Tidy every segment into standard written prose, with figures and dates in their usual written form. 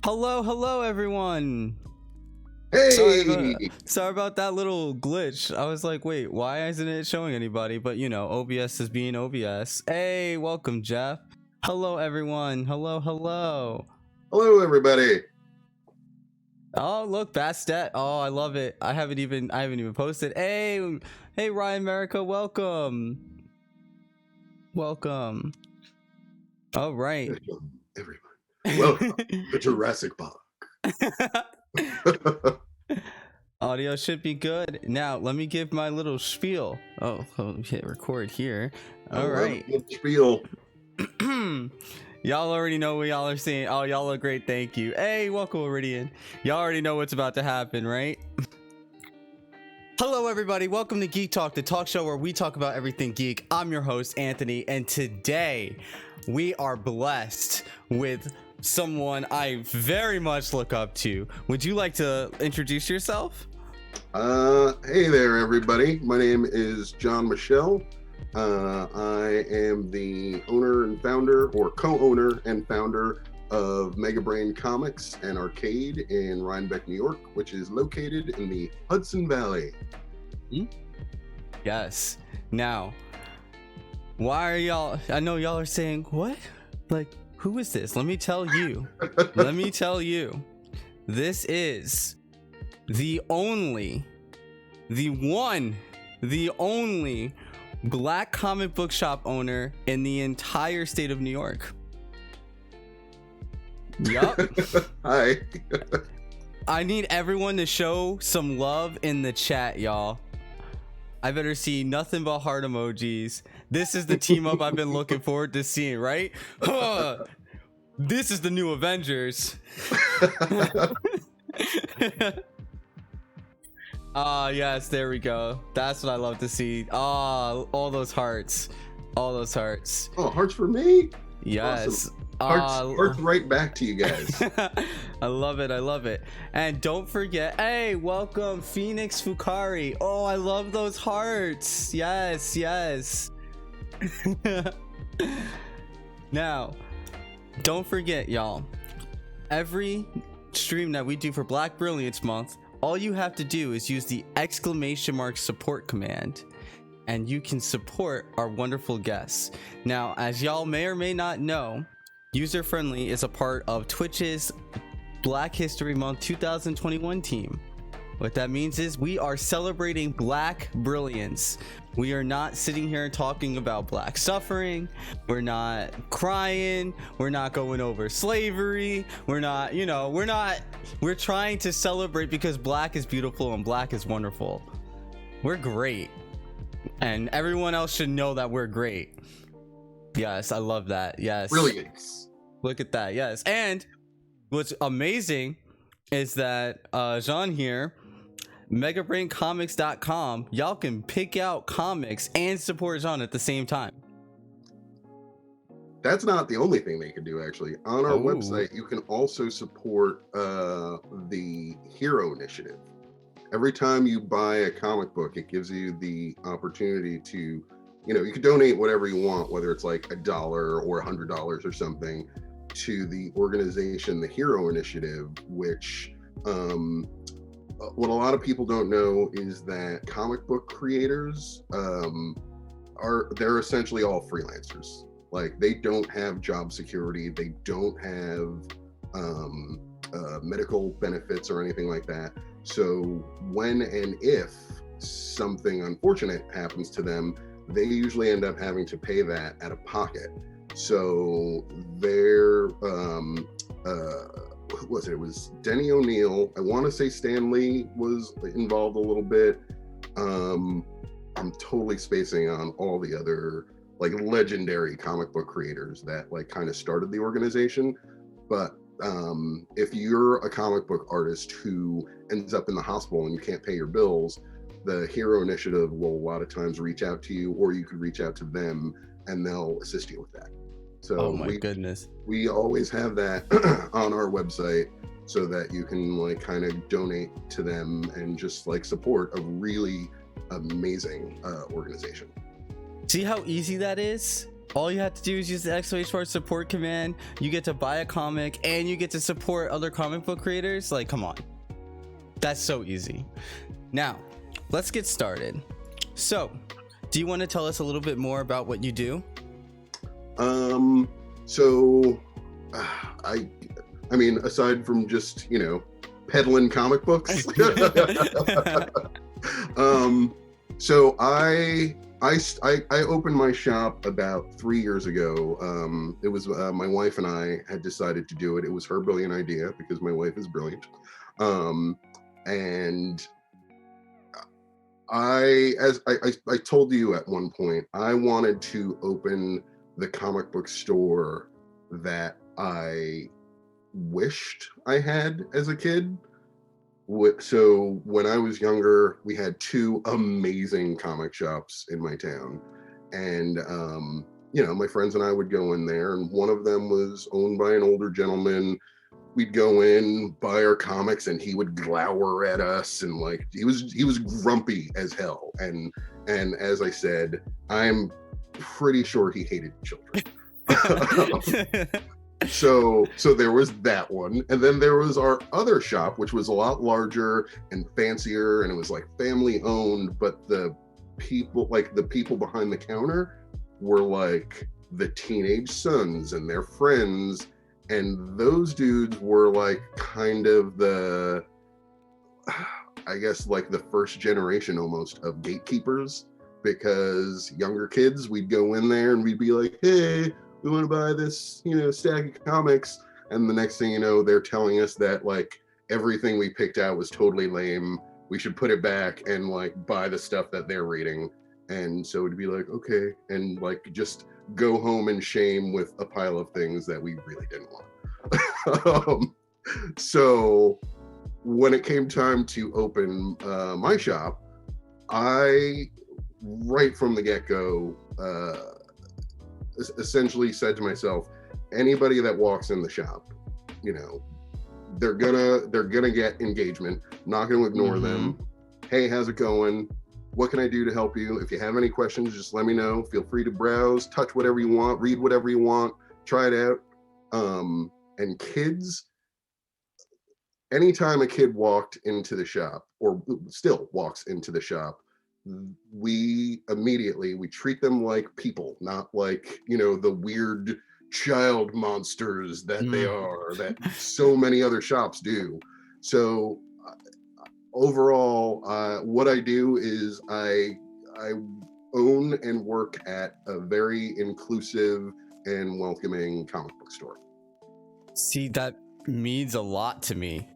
Hello, everyone. Hey! Sorry about that little glitch. I was like, wait, why isn't it showing anybody? But you know, OBS is being OBS. Hey, welcome, Jeff. Hello, everyone. Hello. Hello, everybody. Oh, look, Bastet. Oh, I love it. I haven't even posted. Hey, Ryan America, welcome. All right. Everyone. Welcome to Jurassic Park. Audio should be good. Now, let me give my little spiel. Oh, hit record here. All right. Spiel. Y'all already know what y'all are seeing. Oh, y'all look great. Thank you. Hey, welcome, Iridian. Y'all already know what's about to happen, right? Hello, everybody. Welcome to Geek Talk, the talk show where we talk about everything geek. I'm your host, Anthony, and today we are blessed with someone I very much look up to. Would you like to introduce yourself? Hey there, everybody. My name is John Michel. I am the owner and founder, or co-owner and founder of Mega Brain Comics and Arcade in Rhinebeck, New York, which is located in the Hudson Valley. Yes. Now, why are y'all? I know y'all are saying, what? Like, who is this? Let me tell you. This is the only black comic book shop owner in the entire state of New York. Yup. Hi. I need everyone to show some love in the chat, y'all. I better see nothing but heart emojis. This is the team up I've been looking forward to seeing, right? This is the new Avengers. Yes, there we go. That's what I love to see. All those hearts. Oh, hearts for me? Yes. Awesome. Hearts right back to you guys. I love it. And don't forget, hey, welcome Phoenix Fukari. Oh, I love those hearts. Yes. Now, don't forget, y'all, every stream that we do for Black Brilliance Month, all you have to do is use the ! support command, and you can support our wonderful guests. Now, as y'all may or may not know, UzerFriendly is a part of Twitch's Black History Month 2021 team. What that means is we are celebrating Black brilliance. We are not sitting here talking about Black suffering. We're not crying. We're not going over slavery. We're trying to celebrate because Black is beautiful and Black is wonderful. We're great. And everyone else should know that we're great. Yes, I love that. Yes. Brilliance. Look at that. Yes. And what's amazing is that Jean here, megabraincomics.com, y'all can pick out comics and support Jean at the same time. That's not the only thing they can do, actually. On our website, you can also support the Hero Initiative. Every time you buy a comic book, it gives you the opportunity to, you can donate whatever you want, whether it's like $1 or $100 or something, to the organization, the Hero Initiative, which what a lot of people don't know is that comic book creators they're essentially all freelancers. Like, they don't have job security, they don't have medical benefits or anything like that. So when and if something unfortunate happens to them, they usually end up having to pay that out of pocket. So their it was Denny O'Neil. I want to say Stan Lee was involved a little bit. I'm totally spacing on all the other like legendary comic book creators that like kind of started the organization. But if you're a comic book artist who ends up in the hospital and you can't pay your bills, the Hero Initiative will a lot of times reach out to you, or you could reach out to them and they'll assist you with that. So oh my goodness, we always have that on our website so that you can like kind of donate to them and just like support a really amazing organization. See how easy that is? All you have to do is use the exclamation mark support command. You get to buy a comic and you get to support other comic book creators. Like, come on. That's so easy. Now, let's get started. So, do you want to tell us a little bit more about what you do? I mean, aside from just, peddling comic books. So I opened my shop about 3 years ago. It was my wife and I had decided to do it. It was her brilliant idea because my wife is brilliant. And I told you at one point, I wanted to open the comic book store that I wished I had as a kid. So when I was younger, we had 2 amazing comic shops in my town, and my friends and I would go in there, and one of them was owned by an older gentleman. We'd go in, buy our comics, and he would glower at us, and like he was grumpy as hell. And as I said, I'm pretty sure he hated children. So there was that one, and then there was our other shop, which was a lot larger and fancier, and it was like family owned, but the people behind the counter were like the teenage sons and their friends, and those dudes were like kind of the, I guess, like the first generation almost of gatekeepers, because younger kids, we'd go in there and we'd be like, hey, we want to buy this, stack of comics. And the next thing you know, they're telling us that like everything we picked out was totally lame. We should put it back and like buy the stuff that they're reading. And so it'd be like, okay. And like just go home in shame with a pile of things that we really didn't want. So when it came time to open my shop, I, right from the get-go, essentially said to myself, anybody that walks in the shop, they're gonna get engagement. Not gonna ignore them. Hey, how's it going? What can I do to help you? If you have any questions, just let me know. Feel free to browse, touch whatever you want, read whatever you want, try it out. And kids, anytime a kid walked into the shop, or still walks into the shop, we treat them like people, not like the weird child monsters that they are, that so many other shops do. So overall, what I do is I own and work at a very inclusive and welcoming comic book store. See, that means a lot to me.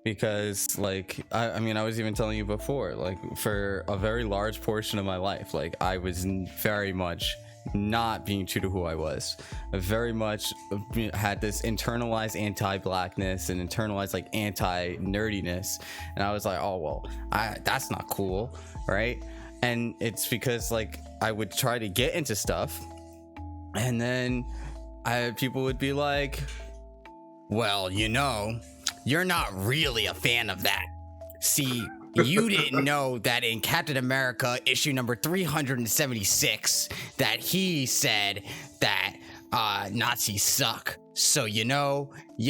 Because like I mean, I was even telling you before, like for a very large portion of my life, like I was very much not being true to who I was. I very much had this internalized anti-blackness and internalized like anti-nerdiness, and I was like, oh well, that's not cool, right? And it's because like I would try to get into stuff, and then people would be like, well, you're not really a fan of that. See, you didn't know that in Captain America issue number 376 that he said that Nazis suck. So you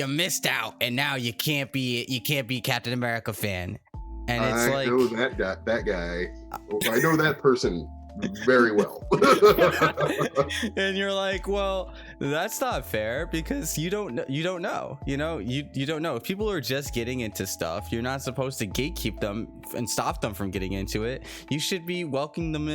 missed out, and now you can't be Captain America fan. And it's I know that guy. I know that person very well. And you're like, well, that's not fair, because you don't know. You don't know if people are just getting into stuff, you're not supposed to gatekeep them and stop them from getting into it. You should be welcoming them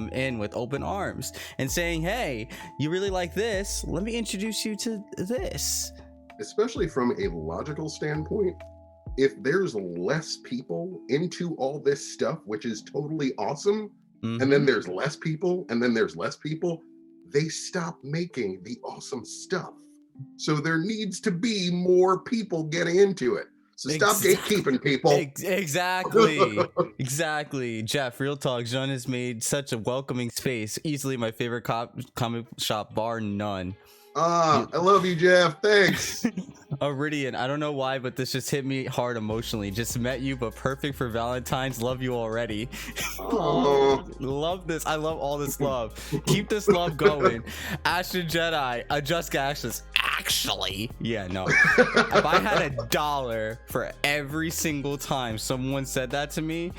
in with open arms and saying, hey, you really like this, let me introduce you to this. Especially from a logical standpoint, if there's less people into all this stuff, which is totally awesome, and then there's less people, and then there's less people, they stop making the awesome stuff. So there needs to be more people getting into it. So stop gatekeeping, people. Exactly. Jeff, real talk, Jean has made such a welcoming space. Easily my favorite comic shop, bar none. I love you, Jeff. Thanks. Iridian, I don't know why, but this just hit me hard emotionally. Just met you, but perfect for Valentine's. Love you already. Oh, Love this. I love all this love. Keep this love going. Ashton Jedi, adjust gashes. Actually, yeah, no. If I had $1 for every single time someone said that to me,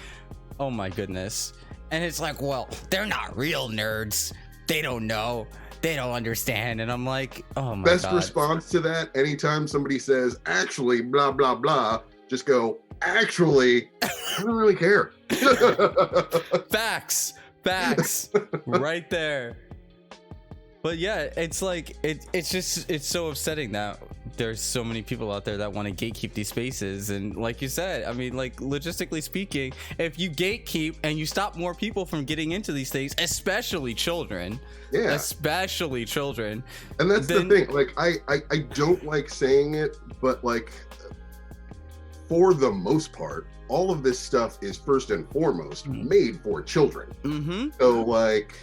oh my goodness. And it's like, well, they're not real nerds. They don't know. They don't understand. And I'm like, oh my best God. response to that, anytime somebody says, actually, blah, blah, blah, just go, actually, I don't really care. Facts right there. But yeah, it's like it's so upsetting that there's so many people out there that want to gatekeep these spaces. And like you said, I mean, like, logistically speaking, if you gatekeep and you stop more people from getting into these things, especially children, and that's the thing, like, I don't like saying it, but like, for the most part, all of this stuff is first and foremost made for children. So like,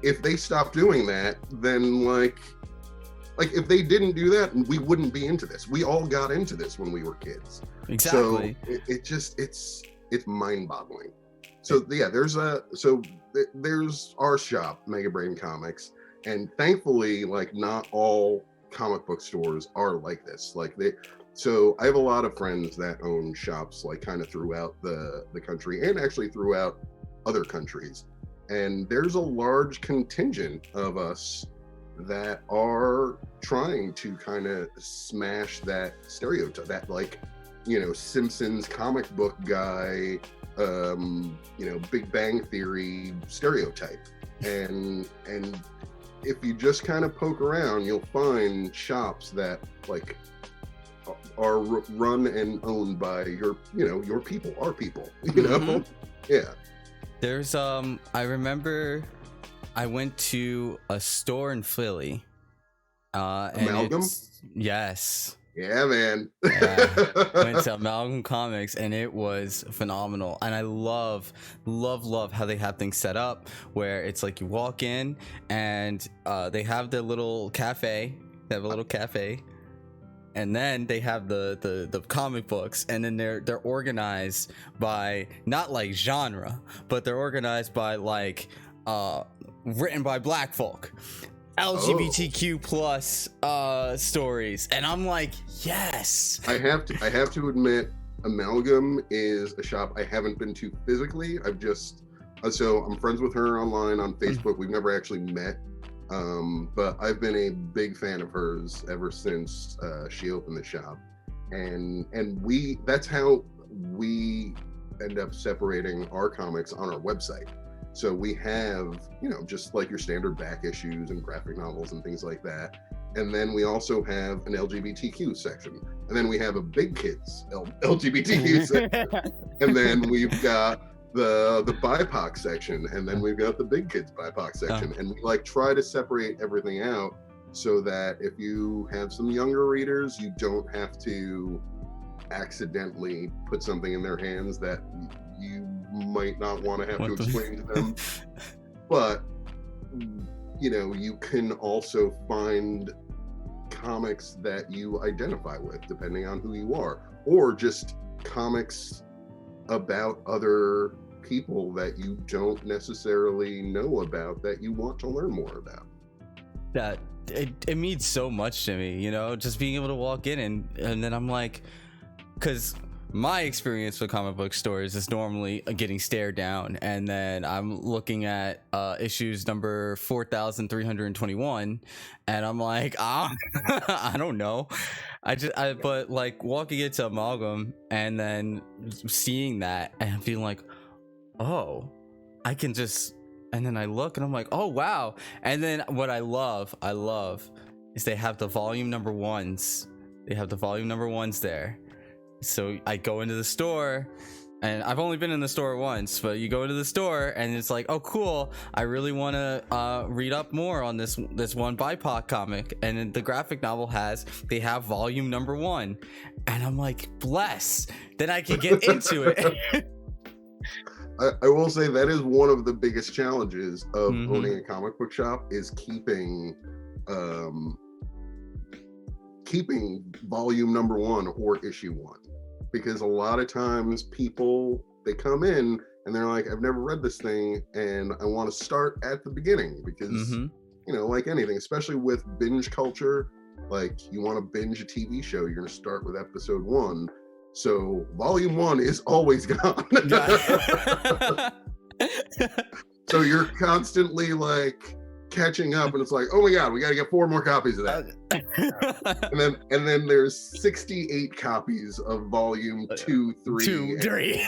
if they stop doing that, then like if they didn't do that, we wouldn't be into this. We all got into this when we were kids. Exactly. So it's mind-boggling. So yeah, there's our shop, Mega Brain Comics, and thankfully, like, not all comic book stores are like this. Like, so I have a lot of friends that own shops, like, kind of throughout the country and actually throughout other countries. And there's a large contingent of us that are trying to kind of smash that stereotype, that, like, you know, Simpsons comic book guy, you know, Big Bang Theory stereotype. And if you just kind of poke around, you'll find shops that, like, are run and owned by your people, our people, you know? Yeah. There's I remember I went to a store in Philly. Amalgam? Yes. Yeah, man. Yeah. Went to Amalgam Comics, and it was phenomenal. And I love how they have things set up where it's like you walk in and they have their little cafe. They have a little cafe. And then they have the comic books, and then they're organized by not like genre, but they're organized by like written by black folk, LGBTQ plus stories. And I'm like, yes. I have to admit, Amalgam is a shop I haven't been to physically. I've just so I'm friends with her online on Facebook. We've never actually met. But I've been a big fan of hers ever since she opened the shop, and that's how we end up separating our comics on our website. So we have, you know, just like your standard back issues and graphic novels and things like that, and then we also have an LGBTQ section, and then we have a big kids LGBTQ section, and then we've got the BIPOC section, and then we've got the big kids BIPOC section, and we like try to separate everything out so that if you have some younger readers, you don't have to accidentally put something in their hands that you might not want to have to explain to them. But, you know, you can also find comics that you identify with depending on who you are, or just comics about other people that you don't necessarily know about that you want to learn more about. That it means so much to me, you know, just being able to walk in and then I'm like, because my experience with comic book stores is normally getting stared down, and then I'm looking at issues number 4,321, and I'm like, I don't know. But like walking into Amalgam and then seeing that and feeling like, oh, I can just, and then I look and I'm like, oh wow. And then what I love is they have the volume number ones. They have the volume number ones there. So I go into the store, and I've only been in the store once, but you go into the store and it's like, oh cool, I really want to read up more on this one BIPOC comic, and then the graphic novel they have volume number 1, and I'm like, bless, then I can get into it. I will say that is one of the biggest challenges of owning a comic book shop, is keeping keeping volume number 1 or issue 1, because a lot of times people, they come in and they're like, I've never read this thing and I want to start at the beginning, because you know, like anything, especially with binge culture, like you want to binge a TV show, you're going to start with episode 1. So volume 1 is always gone. So you're constantly like catching up, and it's like, oh my god, we got to get 4 more copies of that. and then there's 68 copies of volume 2, 3.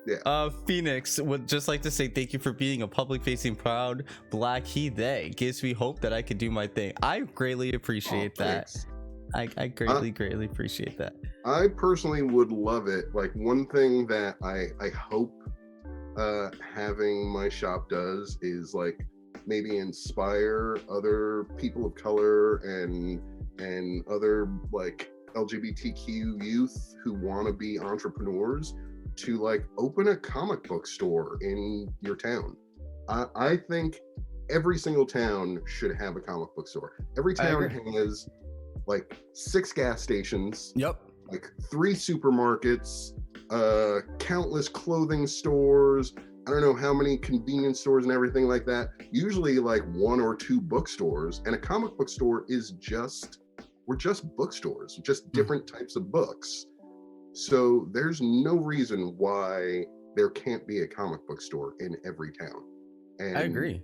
Yeah. Phoenix would just like to say thank you for being a public-facing, proud Black he, they. Gives me hope that I can do my thing. I greatly appreciate that. Thanks. I greatly appreciate that. I personally would love it. Like, one thing that I hope having my shop does is like maybe inspire other people of color and other like LGBTQ youth who want to be entrepreneurs to like open a comic book store in your town. I think every single town should have a comic book store. Every town has like 6 gas stations. Yep. Like 3 supermarkets, countless clothing stores. I don't know how many convenience stores and everything like that. Usually like 1 or 2 bookstores, and a comic book store is we're just bookstores, just different types of books. So there's no reason why there can't be a comic book store in every town. And, I agree.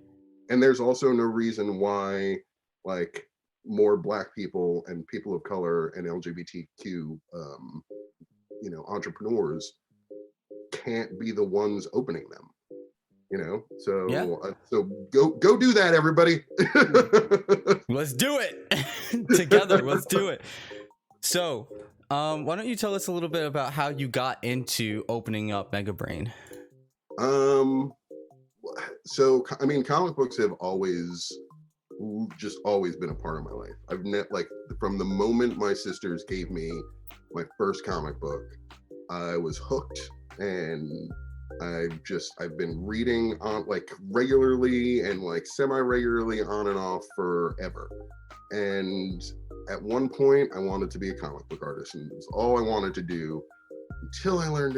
And there's also no reason why like more Black people and people of color and LGBTQ, you know, entrepreneurs can't be the ones opening them. You know, so so go do that, everybody. Let's do it together. Let's do it. So, why don't you tell us a little bit about how you got into opening up Mega Brain? So I mean, comic books have always been a part of my life. I've like from the moment my sisters gave me my first comic book, I was hooked, and I've been reading on like regularly and like semi-regularly on and off forever. And at one point I wanted to be a comic book artist, and it was all I wanted to do until I learned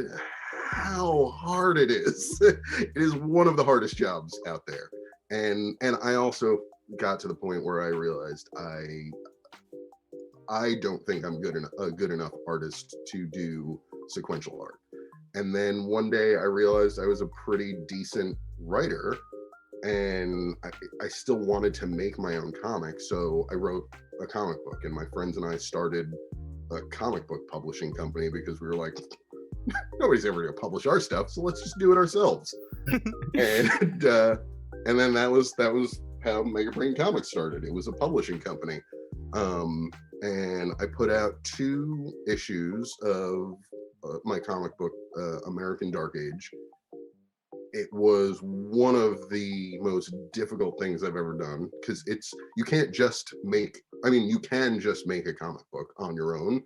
how hard it is. It is one of the hardest jobs out there. And I also got to the point where I realized I don't think I'm a good enough artist to do sequential art. And then one day I realized I was a pretty decent writer, and I still wanted to make my own comics. So I wrote a comic book, and my friends and I started a comic book publishing company because we were like, nobody's ever gonna publish our stuff, so let's just do it ourselves. and then that was how Mega Brain Comics started. It was a publishing company. And I put out 2 issues of my comic book, American Dark Age. It was one of the most difficult things I've ever done, because you can just make a comic book on your own.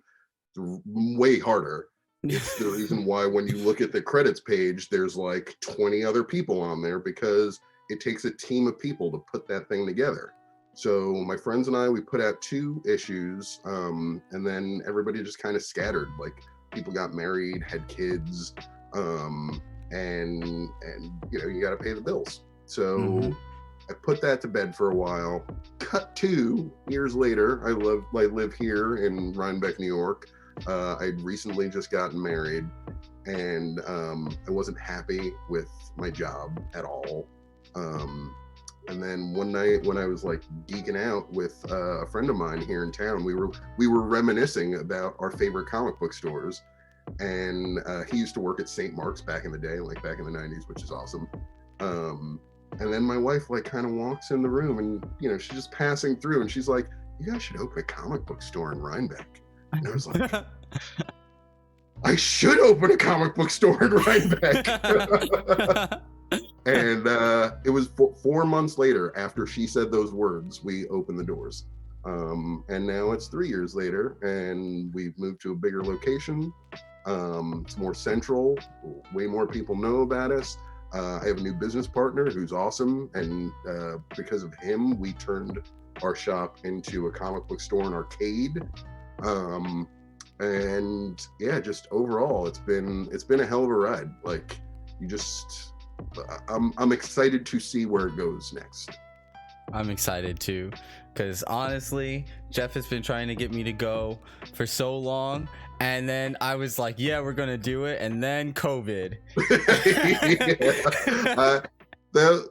It's way harder. It's the reason why when you look at the credits page, there's like 20 other people on there, because it takes a team of people to put that thing together. So my friends and I, we put out 2 issues, and then everybody just kind of scattered. Like, people got married, had kids, and you know, you got to pay the bills. So I put that to bed for a while. Cut 2 years later, I live here in Rhinebeck, New York. I'd recently just gotten married, and I wasn't happy with my job at all. And then one night when I was like geeking out with a friend of mine here in town, we were reminiscing about our favorite comic book stores. And he used to work at St. Mark's back in the day, like back in the 90s, which is awesome. And then my wife like kind of walks in the room, and you know, she's just passing through, and she's like, "You guys should open a comic book store in Rhinebeck." And I was like, I should open a comic book store in Rhinebeck. And it was 4 months later, after she said those words, we opened the doors. And now it's 3 years later, and we've moved to a bigger location. It's more central. Way more people know about us. I have a new business partner who's awesome, and because of him, we turned our shop into a comic book store and arcade. And yeah, just overall, it's been a hell of a ride. Like, I'm excited to see where it goes next. I'm excited too, because honestly, Jeff has been trying to get me to go for so long, and then I was like, yeah, we're gonna do it, and then COVID.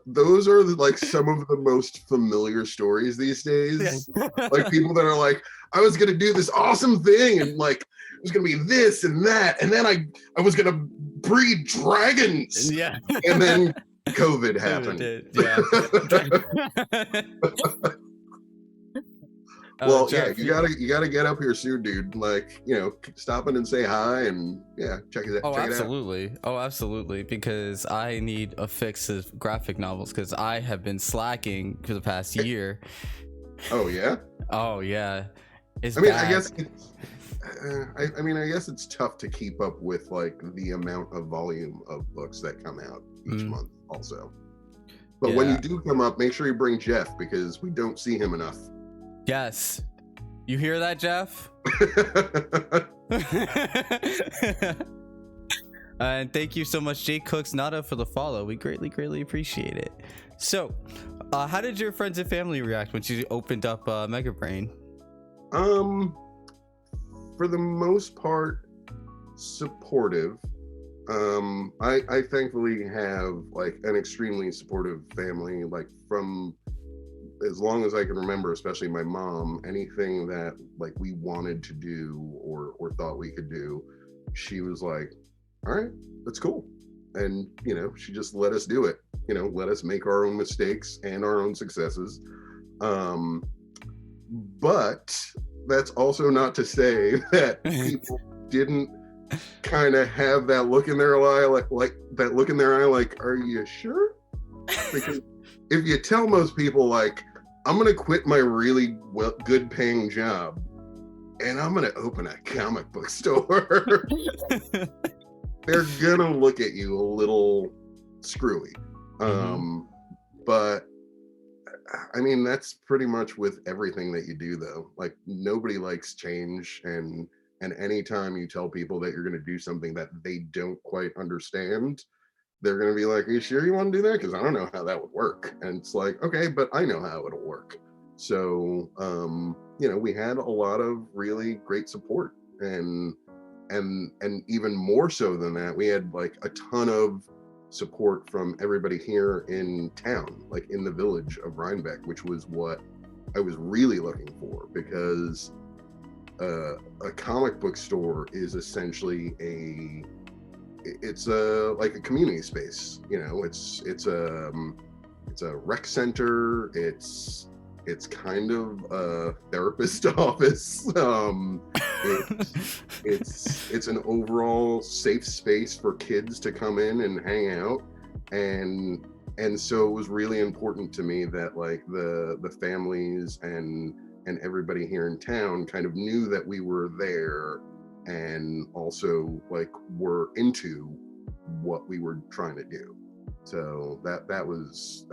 Those are like some of the most familiar stories these days. Like, people that are like, I was gonna do this awesome thing, and like it was gonna be this and that, and then I was gonna breed dragons, Yeah, and then COVID happened. Yeah. Well, Jeff, you gotta get up here soon, dude. Like, stop in and say hi, and yeah, check it out. Absolutely, because I need a fix of graphic novels, because I have been slacking for the past year. Oh yeah. It's I mean, bad. I guess it's I mean, I guess it's tough to keep up with like the amount of volume of books that come out each month also. But when you do come up, make sure you bring Jeff, because we don't see him enough. Yes. You hear that, Jeff? And thank you so much, Jake Cooks Nada, for the follow. We greatly appreciate it. So, how did your friends and family react when you opened up Mega Brain? For the most part, supportive. I thankfully have like an extremely supportive family, like from as long as I can remember, especially my mom. Anything that like we wanted to do or thought we could do, she was like, all right, that's cool. And she just let us do it, let us make our own mistakes and our own successes. But that's also not to say that people didn't kind of have that look in their eye, like that look in their eye, like, are you sure? Because if you tell most people, like, I'm gonna quit my really good paying job and I'm gonna open a comic book store, they're gonna look at you a little screwy. But I mean, that's pretty much with everything that you do, though. Like, nobody likes change, and anytime you tell people that you're going to do something that they don't quite understand, they're going to be like, are you sure you want to do that? Because I don't know how that would work. And it's like, okay, but I know how it'll work. So we had a lot of really great support, and even more so than that, we had like a ton of support from everybody here in town, like in the village of Rhinebeck, which was what I was really looking for, because a comic book store is essentially it's like a community space. It's a rec center. It's kind of a therapist office. It's an overall safe space for kids to come in and hang out, and so it was really important to me that like the families and everybody here in town kind of knew that we were there, and also like were into what we were trying to do. So that was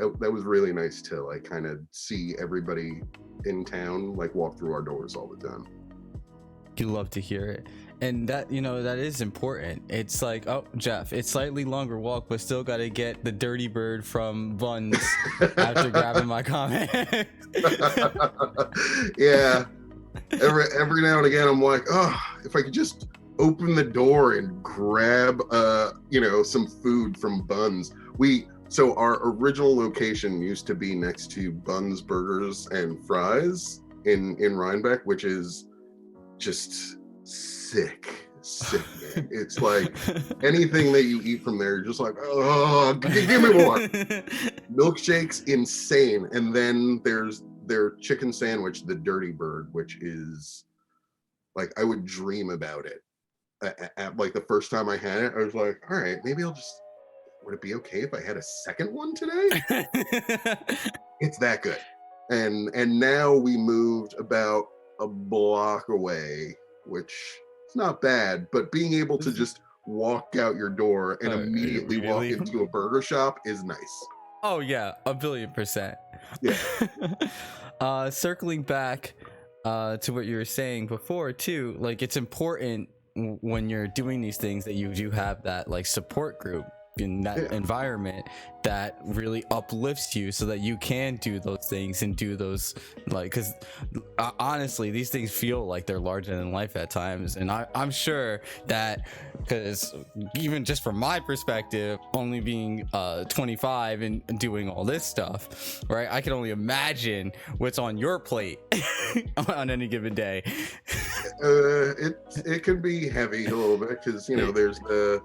really nice to like kind of see everybody in town like walk through our doors all the time. You love to hear it. And that, that is important. It's like, oh, Jeff, it's slightly longer walk, but still got to get the dirty bird from Buns after grabbing my comment. Yeah. Every now and again, I'm like, oh, if I could just open the door and grab, some food from Buns. So our original location used to be next to Buns Burgers and Fries in Rhinebeck, which is just sick, man. It's like anything that you eat from there, you're just like, oh, give me more. Milkshake's insane. And then there's their chicken sandwich, the Dirty Bird, which is like, I would dream about it. At like the first time I had it, I was like, all right, maybe would it be okay if I had a second one today? It's that good. And now we moved about a block away, which is not bad, but being able to just walk out your door and immediately walk into a burger shop is nice. Oh yeah, 1,000,000,000%. Yeah. Circling back to what you were saying before too, like it's important when you're doing these things that you do have that like support group in that environment that really uplifts you so that you can do those things and do those, like, because honestly these things feel like they're larger than life at times, and I'm sure that, because even just from my perspective, only being 25 and doing all this stuff, right, I can only imagine what's on your plate on any given day. It can be heavy a little bit because, you know, there's the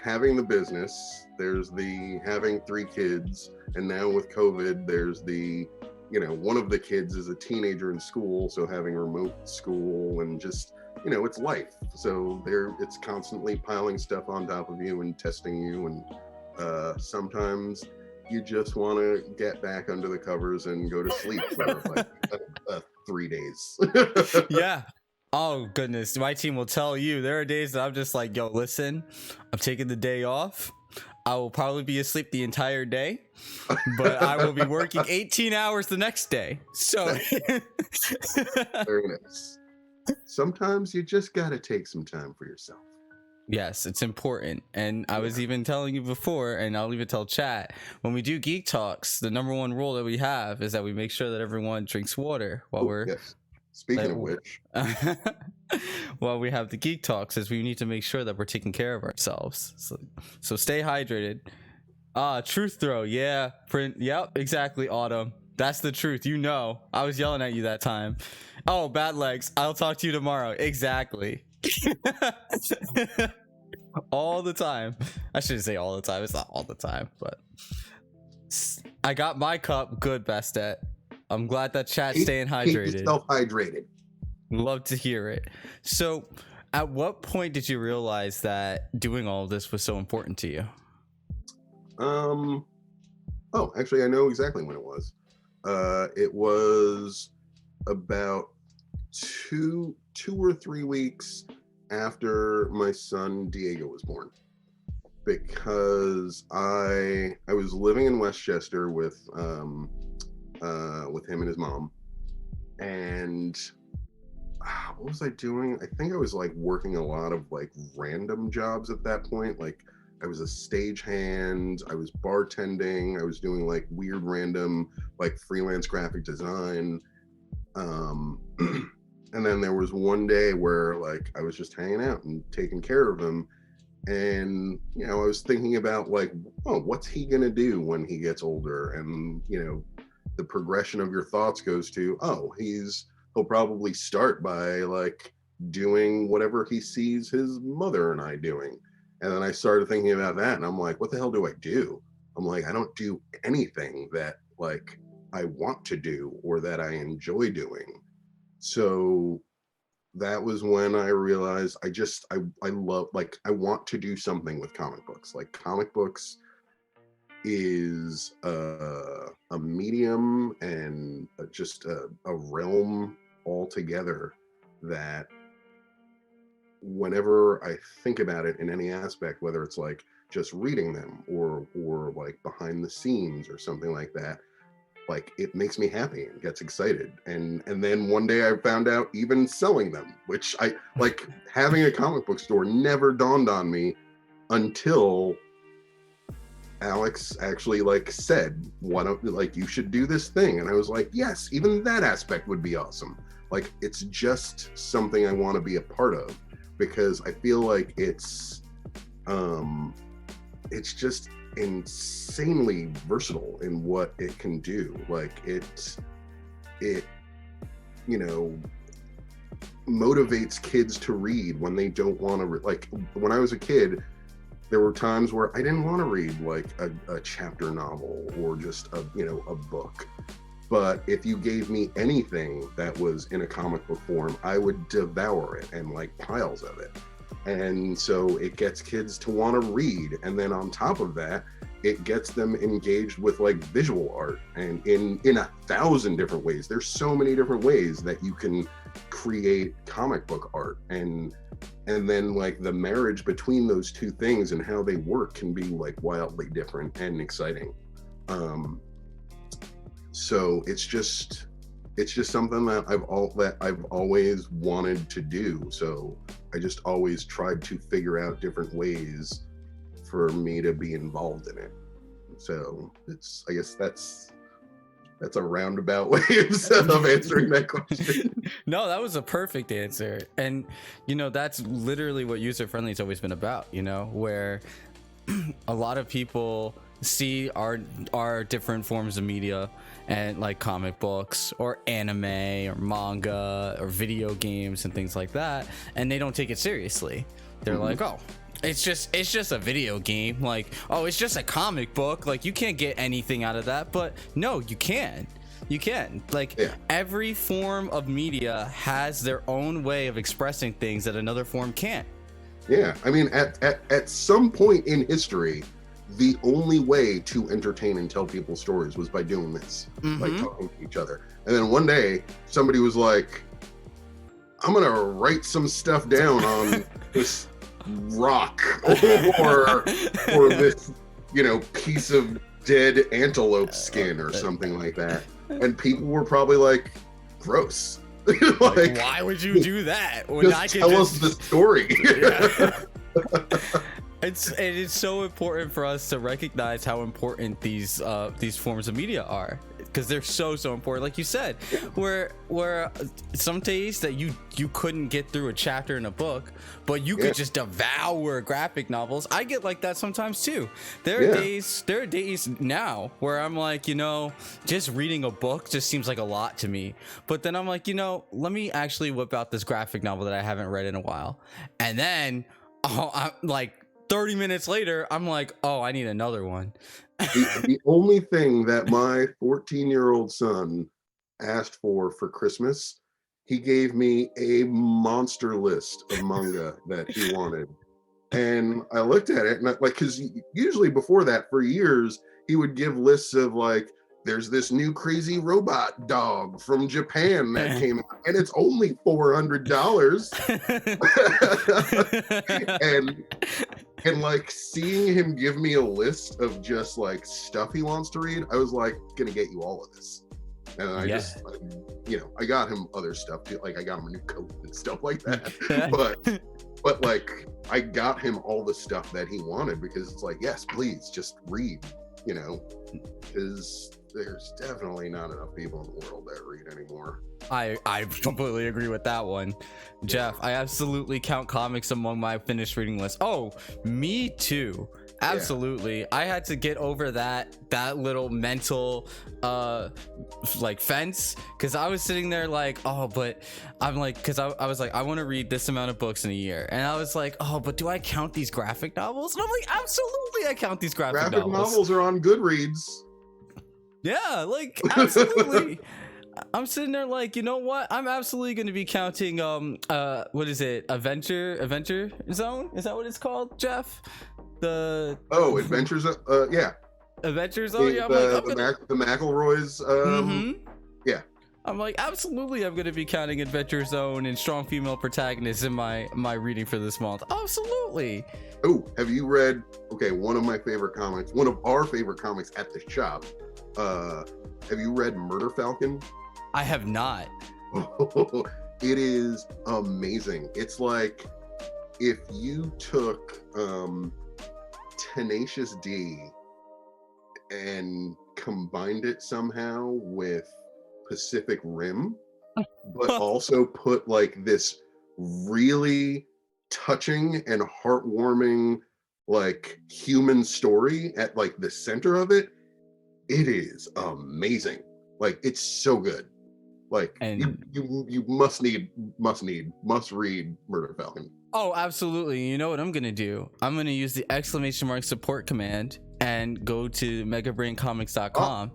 having the business, there's the having 3 kids, and now with COVID, there's the, you know, one of the kids is a teenager in school, so having remote school and just, you know, it's life. So it's constantly piling stuff on top of you and testing you, and sometimes you just want to get back under the covers and go to sleep for like 3 days. Yeah. Oh goodness, my team will tell you there are days that I'm just like, yo, listen, I'm taking the day off. I will probably be asleep the entire day, but I will be working 18 hours the next day. So very nice. Sometimes you just gotta take some time for yourself. yes, it's important. And I was even telling you before, and I'll even tell chat, when we do Geek Talks, the number one rule that we have is that we make sure that everyone drinks water while we're Speaking of which, while we have the Geek Talks, is we need to make sure that we're taking care of ourselves. So stay hydrated. Truth throw. Yeah. Print. Yep. Exactly. Autumn. That's the truth. You know, I was yelling at you that time. Oh, bad legs. I'll talk to you tomorrow. Exactly. All the time. I shouldn't say all the time. It's not all the time, but I got my cup. Good, Bastet. I'm glad that chat's staying hydrated. Keep yourself hydrated. Love to hear it. So, at what point did you realize that doing all of this was so important to you? Oh, actually, I know exactly when it was. It was about two or 3 weeks after my son Diego was born, because I was living in Westchester with him and his mom, and what was I doing? I think I was like working a lot of like random jobs at that point. Like I was a stagehand, I was bartending, I was doing like weird random like freelance graphic design. And then there was one day where like I was just hanging out and taking care of him, and you know, I was thinking about like, oh, what's he gonna do when he gets older? And you know, the progression of your thoughts goes to, oh, he'll probably start by like doing whatever he sees his mother and I doing. And then I started thinking about that, and I'm like, what the hell do I do? I'm like, I don't do anything that like I want to do or that I enjoy doing. So that was when I realized I love, like, I want to do something with comic books. Like comic books is a medium and just a realm altogether that whenever I think about it in any aspect, whether it's like just reading them or like behind the scenes or something like that, like it makes me happy and gets excited. And then one day I found out even selling them, which I like, having a comic book store never dawned on me until Alex actually like said, why don't, like, you should do this thing. And I was like, yes, even that aspect would be awesome. Like it's just something I want to be a part of, because I feel like it's just insanely versatile in what it can do. Like it you know, motivates kids to read when they don't want to like when I was a kid, there were times where I didn't want to read like a chapter novel or just a, you know, a book. But if you gave me anything that was in a comic book form, I would devour it, and like piles of it. And so it gets kids to want to read. And then on top of that, it gets them engaged with like visual art, and in 1,000 different ways. There's so many different ways that you can create comic book art, and then like the marriage between those two things and how they work can be like wildly different and exciting. So it's just something that I've always wanted to do. So I just always tried to figure out different ways for me to be involved in it. So I guess that's a roundabout way of answering that question. No, that was a perfect answer. And that's literally what UzerFriendly has always been about, where a lot of people see our different forms of media, and like comic books or anime or manga or video games and things like that, and they don't take it seriously. They're like, oh, it's just a video game, like, oh, it's just a comic book, like you can't get anything out of that. But no, you can. Like, every form of media has their own way of expressing things that another form can't. Yeah, I mean, at some point in history, the only way to entertain and tell people stories was by doing this, by talking to each other. And then one day, somebody was like, I'm gonna write some stuff down on this rock or this, piece of dead antelope skin or something like that. And people were probably like, gross. Like, why would you do that when I can tell us the story? It's so important for us to recognize how important these forms of media are, because they're so important. Like you said, where some days that you couldn't get through a chapter in a book, but you could just devour graphic novels. I get like that sometimes too. There are days now where I'm like, just reading a book just seems like a lot to me. But then I'm like, let me actually whip out this graphic novel that I haven't read in a while, and then I'm like 30 minutes later, I'm like, oh, I need another one. The only thing that my 14-year-old son asked for Christmas, he gave me a monster list of manga that he wanted. And I looked at it, and because usually before that, for years, he would give lists of like, there's this new crazy robot dog from Japan that came out, and it's only $400. and like seeing him give me a list of just like stuff he wants to read, I was like, gonna get you all of this. And I just, I got him other stuff too. Like I got him a new coat and stuff like that. but like I got him all the stuff that he wanted, because it's like, yes, please just read, because there's definitely not enough people in the world that read anymore. I completely agree with that one. Jeff, I absolutely count comics among my finished reading list. Oh, me too. Absolutely. Yeah. I had to get over that little mental like fence, because I was sitting there like, oh, but I'm like, because I was like, I want to read this amount of books in a year, and I was like, oh, but do I count these graphic novels? And I'm like, absolutely, I count these graphic novels are on Goodreads. Yeah, like, absolutely. I'm sitting there like, you know what? I'm absolutely going to be counting what is it? Adventure Zone? Is that what it's called, Jeff? Adventure Zone. Yeah. Adventure Zone. Yeah. The McElroys. Yeah. I'm like, absolutely, I'm going to be counting Adventure Zone and strong female protagonists in my reading for this month. Absolutely. Oh, have you read? Okay, one of our favorite comics at the shop. Have you read Murder Falcon? I have not. It is amazing. It's like if you took Tenacious D and combined it somehow with Pacific Rim, but also put like this really touching and heartwarming like human story at like the center of it. It is amazing. Like, it's so good. Like, and you must read Murder Falcon. Oh, absolutely. You know what I'm gonna do? I'm gonna use the ! support command and go to megabraincomics.com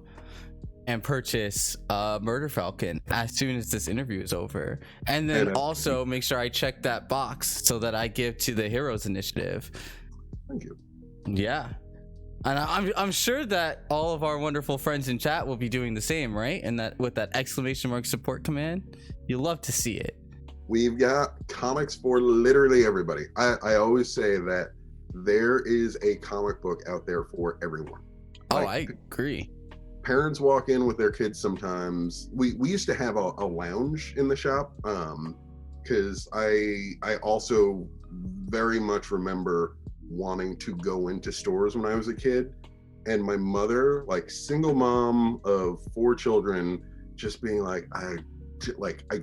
and purchase Murder Falcon as soon as this interview is over, and then also make sure I check that box so that I give to the Heroes Initiative. Thank you. Yeah. And I'm sure that all of our wonderful friends in chat will be doing the same, right? And that with that ! support command. You love to see it. We've got comics for literally everybody. I always say that there is a comic book out there for everyone. Oh, I agree. Parents walk in with their kids sometimes. We used to have a lounge in the shop, because I also very much remember wanting to go into stores when I was a kid, and my mother, like single mom of 4 children, just being like, I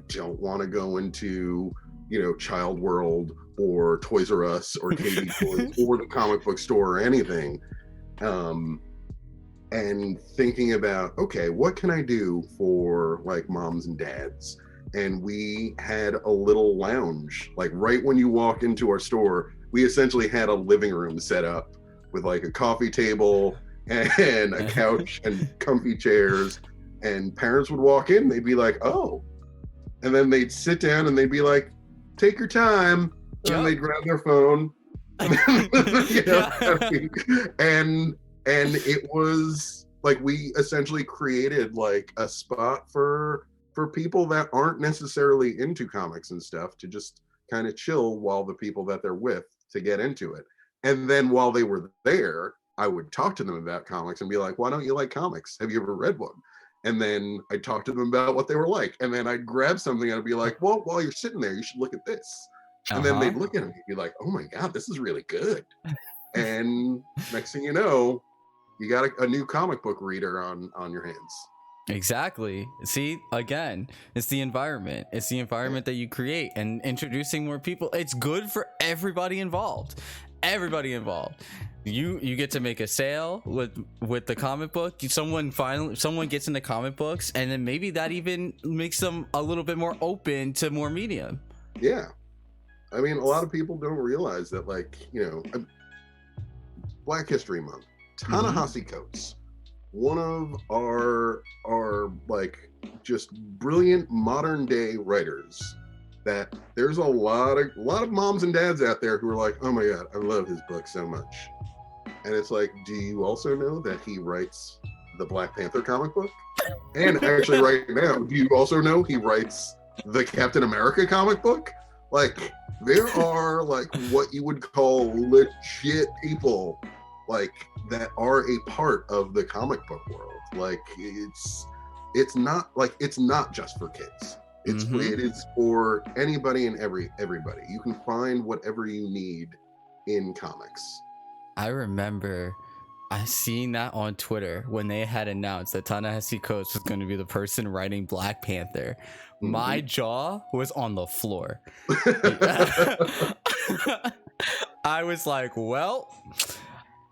don't want to go into, Child World or Toys R Us or KB Toys or the comic book store or anything. And thinking about, okay, what can I do for like moms and dads? And we had a little lounge, like right when you walk into our store, we essentially had a living room set up with like a coffee table and a couch and comfy chairs. And parents would walk in, they'd be like, oh, and then they'd sit down and they'd be like, take your time. And then they'd grab their phone. And it was like, we essentially created like a spot for people that aren't necessarily into comics and stuff to just kind of chill while the people that they're with to get into it. And then while they were there, I would talk to them about comics and be like, why don't you like comics? Have you ever read one? And then I'd talk to them about what they were like. And then I'd grab something and I'd be like, well, while you're sitting there, you should look at this. And then they'd look at it and be like, oh my God, this is really good. And next thing you know, you got a new comic book reader on your hands. Exactly. See, again, it's the environment. It's the environment that you create, and introducing more people. It's good for everybody involved. Everybody involved. You get to make a sale with the comic book. Someone gets into comic books, and then maybe that even makes them a little bit more open to more medium. Yeah. I mean, a lot of people don't realize that, like, Black History Month, Ta-Nehisi Coates, one of our like just brilliant modern day writers, that there's a lot of moms and dads out there who are like, oh my God, I love his book so much. And it's like, do you also know that he writes the Black Panther comic book? And actually right now, do you also know he writes the Captain America comic book? Like, there are like what you would call legit people like that are a part of the comic book world. Like, it's not just for kids. It is for anybody and everybody. You can find whatever you need in comics. I remember I seen that on Twitter when they had announced that Ta-Nehisi Coates was going to be the person writing Black Panther. My jaw was on the floor. I was like, well,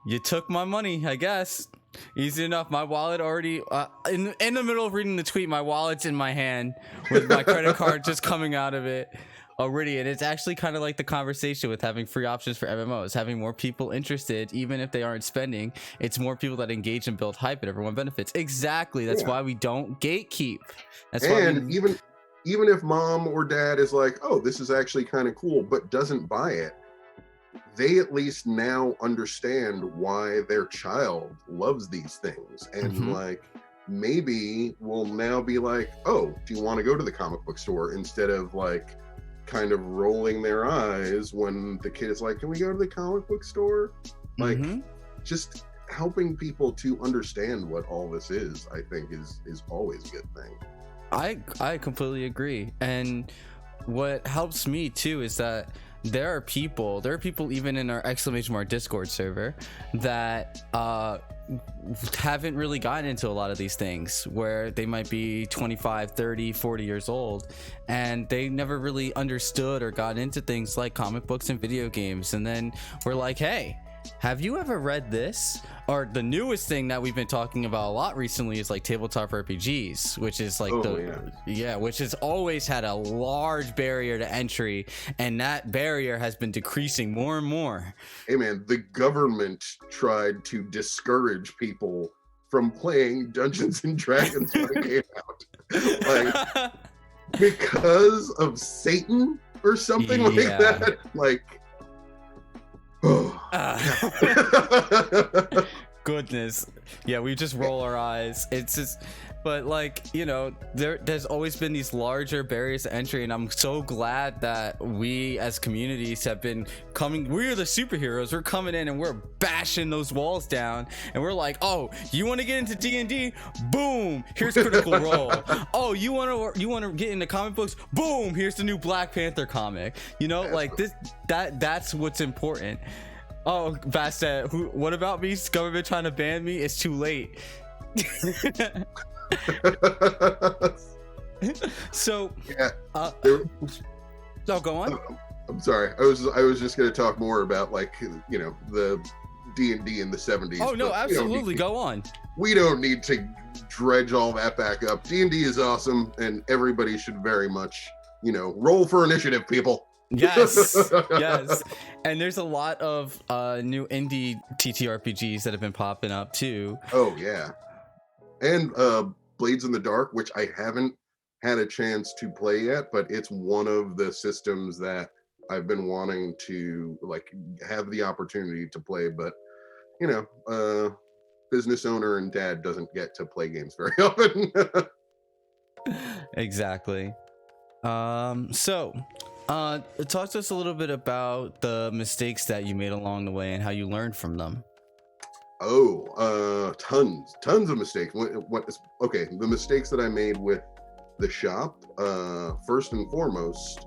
you took my money, I guess. Easy enough. My wallet already in the middle of reading the tweet, my wallet's in my hand with my credit card just coming out of it already. And it's actually kind of like the conversation with having free options for MMOs, having more people interested, even if they aren't spending. It's more people that engage and build hype, and everyone benefits. Exactly. That's why we don't gatekeep. That's even if mom or dad is like, oh, this is actually kind of cool, but doesn't buy it, they at least now understand why their child loves these things. And like, maybe will now be like, oh, do you want to go to the comic book store, instead of like kind of rolling their eyes when the kid is like, can we go to the comic book store? Like, just helping people to understand what all this is, I think is always a good thing. I completely agree. And what helps me too is that there are people even in our !Discord server that haven't really gotten into a lot of these things, where they might be 25, 30, 40 years old, and they never really understood or got into things like comic books and video games. And then we're like, hey, have you ever read this? Or the newest thing that we've been talking about a lot recently is like tabletop RPGs, which is like which has always had a large barrier to entry, and that barrier has been decreasing more and more. Hey man, the government tried to discourage people from playing Dungeons and Dragons when it came out, like because of Satan or something like that. Like, goodness. Yeah, we just roll our eyes. It's just, but like, you know, there's always been these larger barriers to entry, and I'm so glad that we as communities have been coming. We're the superheroes. We're coming in and we're bashing those walls down, and we're like, oh, you want to get into D&D? Boom, here's Critical Role. Oh, you want to get into comic books? Boom, here's the new Black Panther comic. You know, like this, that's what's important. Oh, Bastet, what about me? Government trying to ban me? It's too late. So, yeah. Oh, go on. I'm sorry. I was just going to talk more about, like, you know, the D&D in the 70s. Oh no, absolutely. Go on. We don't need to dredge all that back up. D&D is awesome, and everybody should very much, you know, roll for initiative, people. Yes, yes. And there's a lot of new indie TTRPGs that have been popping up too. Oh yeah, and Blades in the Dark, which I haven't had a chance to play yet, but it's one of the systems that I've been wanting to, like, have the opportunity to play. But you know, business owner and dad doesn't get to play games very often. Exactly. So talk to us a little bit about the mistakes that you made along the way and how you learned from them. Oh, tons of mistakes. Okay, the mistakes that I made with the shop, first and foremost,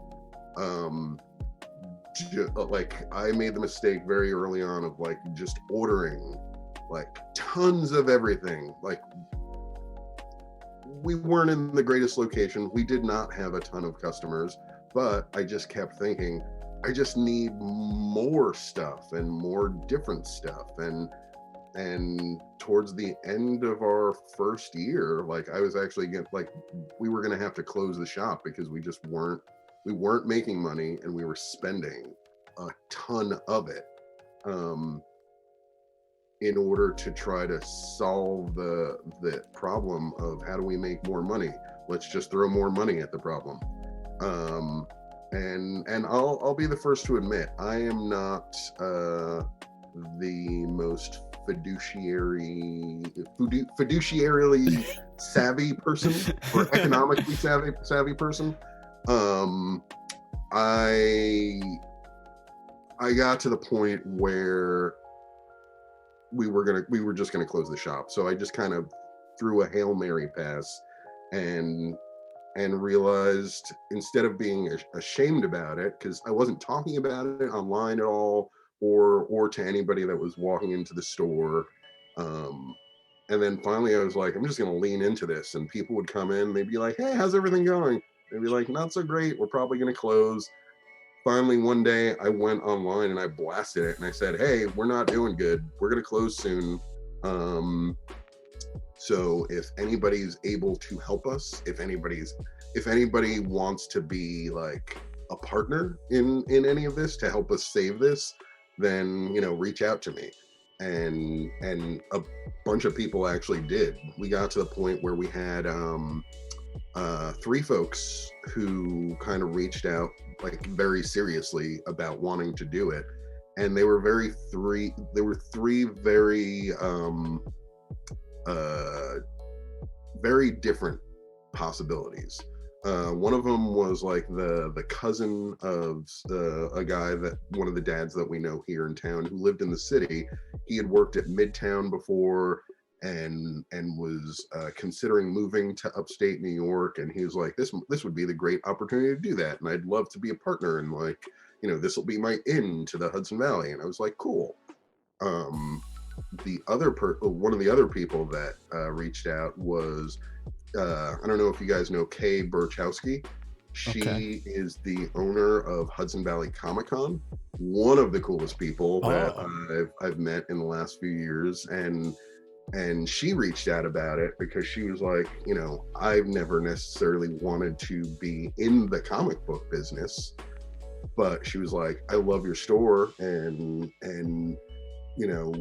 like, I made the mistake very early on of, like, just ordering like tons of everything. Like, we weren't in the greatest location. We did not have a ton of customers, but I just kept thinking, I just need more stuff and more different stuff. And towards the end of our first year, like, I was actually we were going to have to close the shop because we weren't making money, and we were spending a ton of it in order to try to solve the problem of how do we make more money? Let's just throw more money at the problem. And I'll be the first to admit, I am not the most fiduciarily savvy person, or economically savvy person. I got to the point where we were just gonna close the shop, so I just kind of threw a Hail Mary pass and realized, instead of being ashamed about it, because I wasn't talking about it online at all, or to anybody that was walking into the store, and then finally I was like, I'm just gonna lean into this, and people would come in, they'd be like, hey, how's everything going? They'd be like, not so great, we're probably gonna close. Finally, one day I went online and I blasted it, and I said, hey, we're not doing good, we're gonna close soon. So if anybody's able to help us, if anybody wants to be like a partner in any of this to help us save this, then, you know, reach out to me. And a bunch of people actually did. We got to the point where we had 3 folks who kind of reached out, like, very seriously about wanting to do it, and they were three very different possibilities. One of them was like the cousin of a guy, that one of the dads that we know here in town, who lived in the city. He had worked at Midtown before and was considering moving to upstate New York, and he was like, this would be the great opportunity to do that, and I'd love to be a partner, and, like, you know, this will be my in to the Hudson Valley. And I was like, cool. The other one of the other people that reached out was, I don't know if you guys know Kay Burchowski. She is the owner of Hudson Valley Comic Con, one of the coolest people that I've met in the last few years. And she reached out about it because she was like, you know, I've never necessarily wanted to be in the comic book business, but she was like, I love your store, and you know,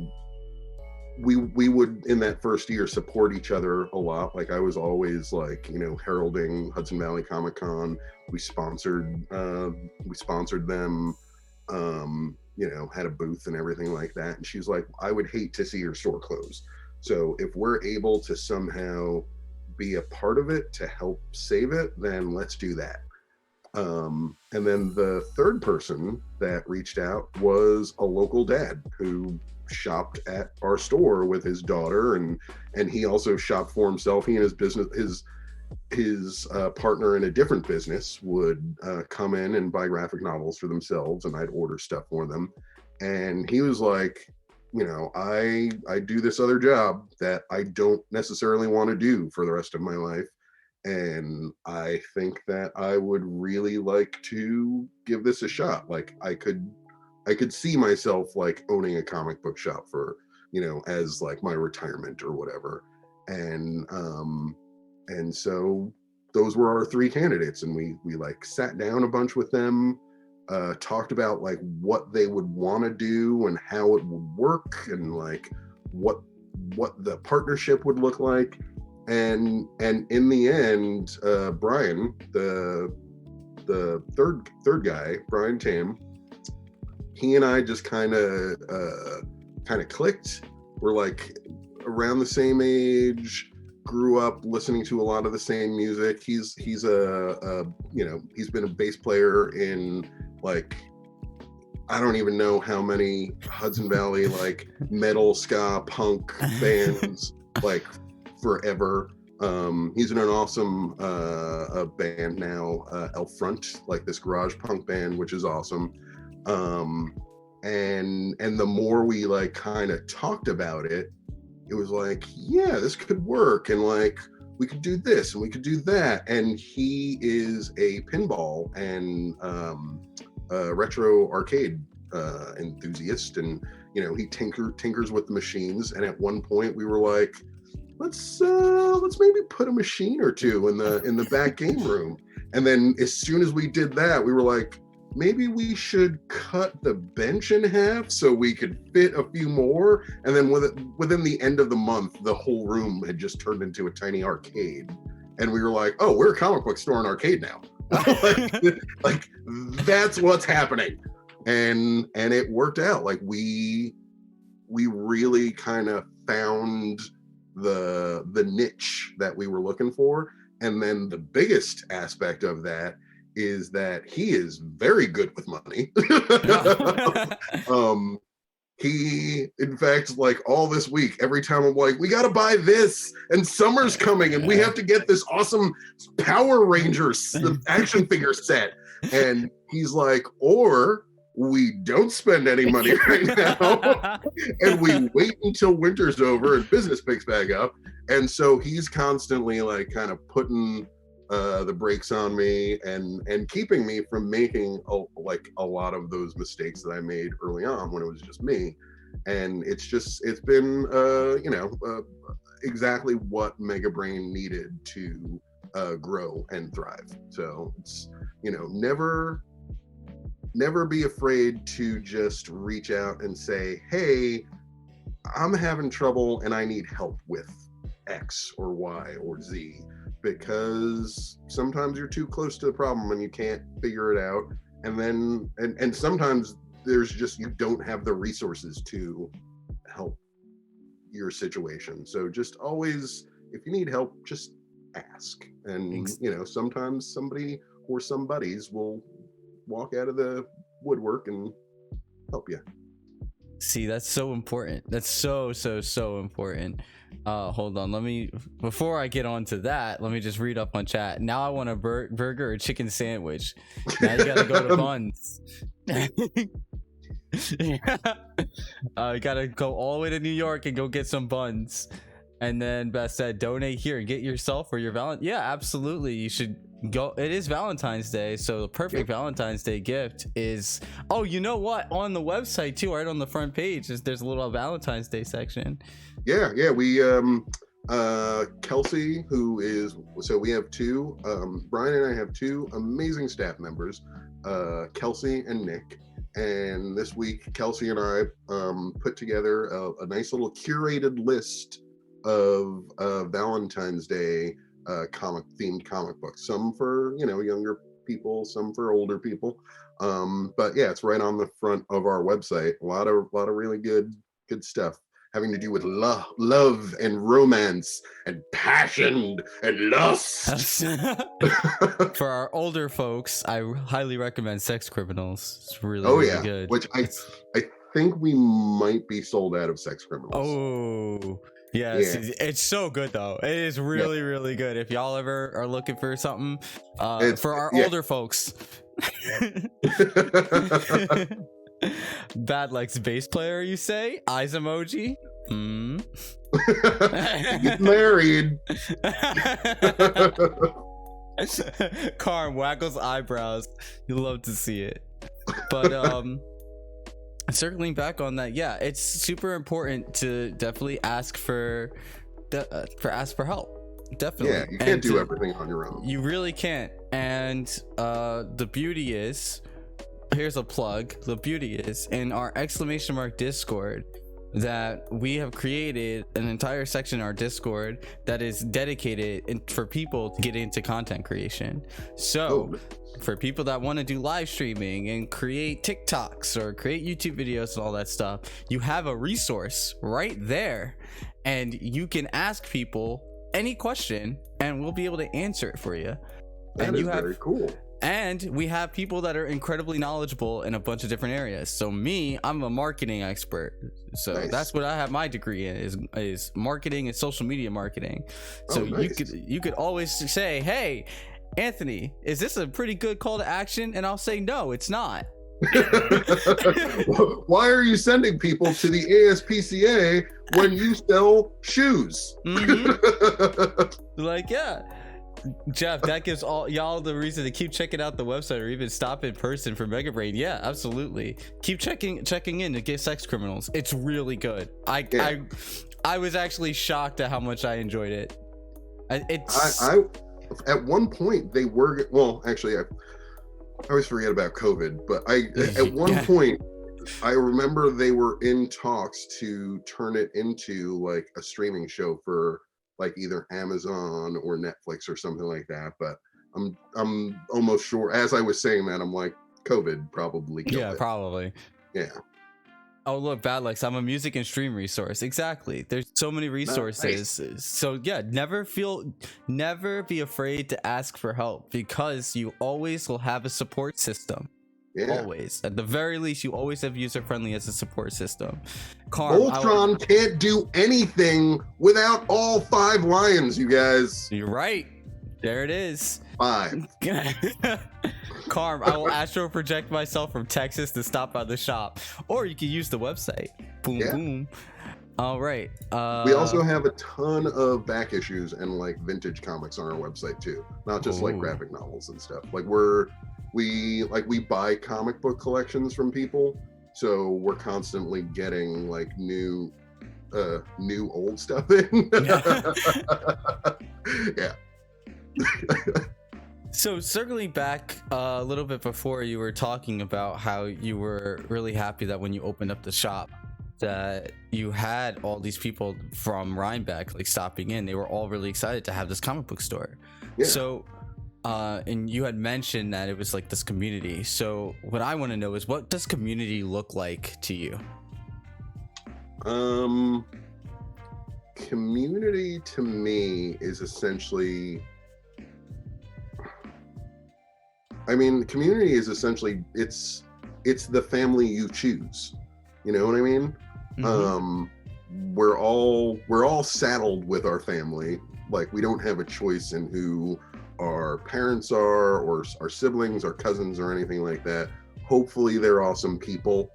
we would, in that first year, support each other a lot. Like, I was always, like, you know, heralding Hudson Valley Comic Con. We sponsored them. had a booth and everything like that. And she's like, I would hate to see your store close. So if we're able to somehow be a part of it to help save it, then let's do that. And then the third person that reached out was a local dad who shopped at our store with his daughter, and he also shopped for himself. He and his business, his partner in a different business would come in and buy graphic novels for themselves, and I'd order stuff for them. And he was like, I do this other job that I don't necessarily want to do for the rest of my life, and I think that I would really like to give this a shot. Like I could see myself like owning a comic book shop for, as like my retirement or whatever. And so those were our three candidates, and we like sat down a bunch with them, talked about like what they would want to do and how it would work, and like what the partnership would look like. And in the end, Brian, the third guy, Brian Tam, he and I just kind of clicked. We're like around the same age, grew up listening to a lot of the same music. He's he's been a bass player in like, I don't even know how many Hudson Valley like metal, ska, punk bands like forever. He's in an awesome band now, Elf Front, like this garage punk band, which is awesome. And the more we like kind of talked about it, it was like, yeah, this could work, and like we could do this and we could do that. And he is a pinball and retro arcade enthusiast, and he tinkers with the machines. And at one point we were like, let's maybe put a machine or two in the back game room. And then as soon as we did that, we were like, maybe we should cut the bench in half so we could fit a few more. And then within the end of the month, the whole room had just turned into a tiny arcade. And we were like, oh, we're a comic book store and arcade now. like that's what's happening. And it worked out. Like we really kind of found the niche that we were looking for. And then the biggest aspect of that is that he is very good with money. He, in fact, like all this week, every time I'm like, we got to buy this, and summer's coming, and we have to get this awesome Power Rangers action figure set. And he's like, or we don't spend any money right now, and we wait until winter's over and business picks back up. And so he's constantly like kind of putting the brakes on me and keeping me from making a lot of those mistakes that I made early on when it was just me. And it's been exactly what Mega Brain needed to grow and thrive. So it's never be afraid to just reach out and say, hey, I'm having trouble and I need help with X or Y or Z, because sometimes you're too close to the problem and you can't figure it out. And then, and sometimes there's just, you don't have the resources to help your situation. So just always, if you need help, just ask. And, sometimes somebody or somebodies will walk out of the woodwork and help you. See, that's so important. That's so important. Hold on, before I get on to that, let me just read up on chat. Now I want a burger or chicken sandwich. Now you gotta go to Buns. You gotta go all the way to New York and go get some buns. And then Beth said, donate here and get yourself or your yeah, absolutely, you should go. It is Valentine's Day, so the perfect Valentine's Day gift is, oh, you know what, on the website too, right on the front page, there's a little Valentine's Day section. Yeah, we Kelsey, who is, so we have two, Brian and I have two amazing staff members, Kelsey and Nick. And this week Kelsey and I put together a nice little curated list of Valentine's Day themed comic books, some for younger people, some for older people, But yeah, it's right on the front of our website. A lot of really good stuff having to do with love and romance and passion and lust. For our older folks, I highly recommend Sex Criminals. It's really, Oh really yeah, good. which I think we might be sold out of Sex Criminals. Oh yeah, Yeah. it's so good though. It is really, really good. If y'all ever are looking for something, for our older folks. Bad likes bass player, you say? Eyes emoji. Get married. Carm waggles eyebrows. You love to see it. But circling back on that, yeah, it's super important to definitely ask for help. Definitely. Yeah, you can't do everything on your own. You really can't. And the beauty is, here's a plug. The beauty is in our ! Discord that we have created an entire section in our Discord that is dedicated for people to get into content creation. So for people that want to do live streaming and create TikToks or create YouTube videos and all that stuff, you have a resource right there, and you can ask people any question and we'll be able to answer it for you. That is very cool. And we have people that are incredibly knowledgeable in a bunch of different areas. So I'm a marketing expert. So that's what I have my degree in is marketing and social media marketing. So you could always say, hey, Anthony, is this a pretty good call to action? And I'll say, no, it's not. Why are you sending people to the ASPCA when you sell shoes? Like, yeah. Jeff, that gives all y'all the reason to keep checking out the website or even stop in person for Mega Brain. Yeah, absolutely. Keep checking in to get Sex Criminals. It's really good. I was actually shocked at how much I enjoyed it. I at one point they were, well, actually I always forget about COVID, but at one point I remember they were in talks to turn it into like a streaming show for like either Amazon or Netflix or something like that. But I'm almost sure, as I was saying that, I'm like, COVID probably killed it. Probably. Yeah. Oh, look, Bad Likes, I'm a music and stream resource. Exactly. There's so many resources. Nice. So yeah, never be afraid to ask for help, because you always will have a support system. Yeah. Always. At the very least, you always have UzerFriendly as a support system. Voltron can't do anything without all 5 lions, you guys. You're right. There it is. 5. Carm, I will astro project myself from Texas to stop by the shop, or you can use the website. Boom, boom. All right. We also have a ton of back issues and like vintage comics on our website too, not just like graphic novels and stuff. Like we buy comic book collections from people, so we're constantly getting like new old stuff in. Yeah. So circling back a little bit before, you were talking about how you were really happy that when you opened up the shop that you had all these people from Rhinebeck like stopping in. They were all really excited to have this comic book store. Yeah. So and you had mentioned that it was like this community. So what I want to know is, what does community look like to you? Community to me is essentially, community is essentially, it's the family you choose. You know what I mean? Mm-hmm. We're all saddled with our family. Like, we don't have a choice in who our parents are, or our siblings, our cousins, or anything like that. Hopefully they're awesome people.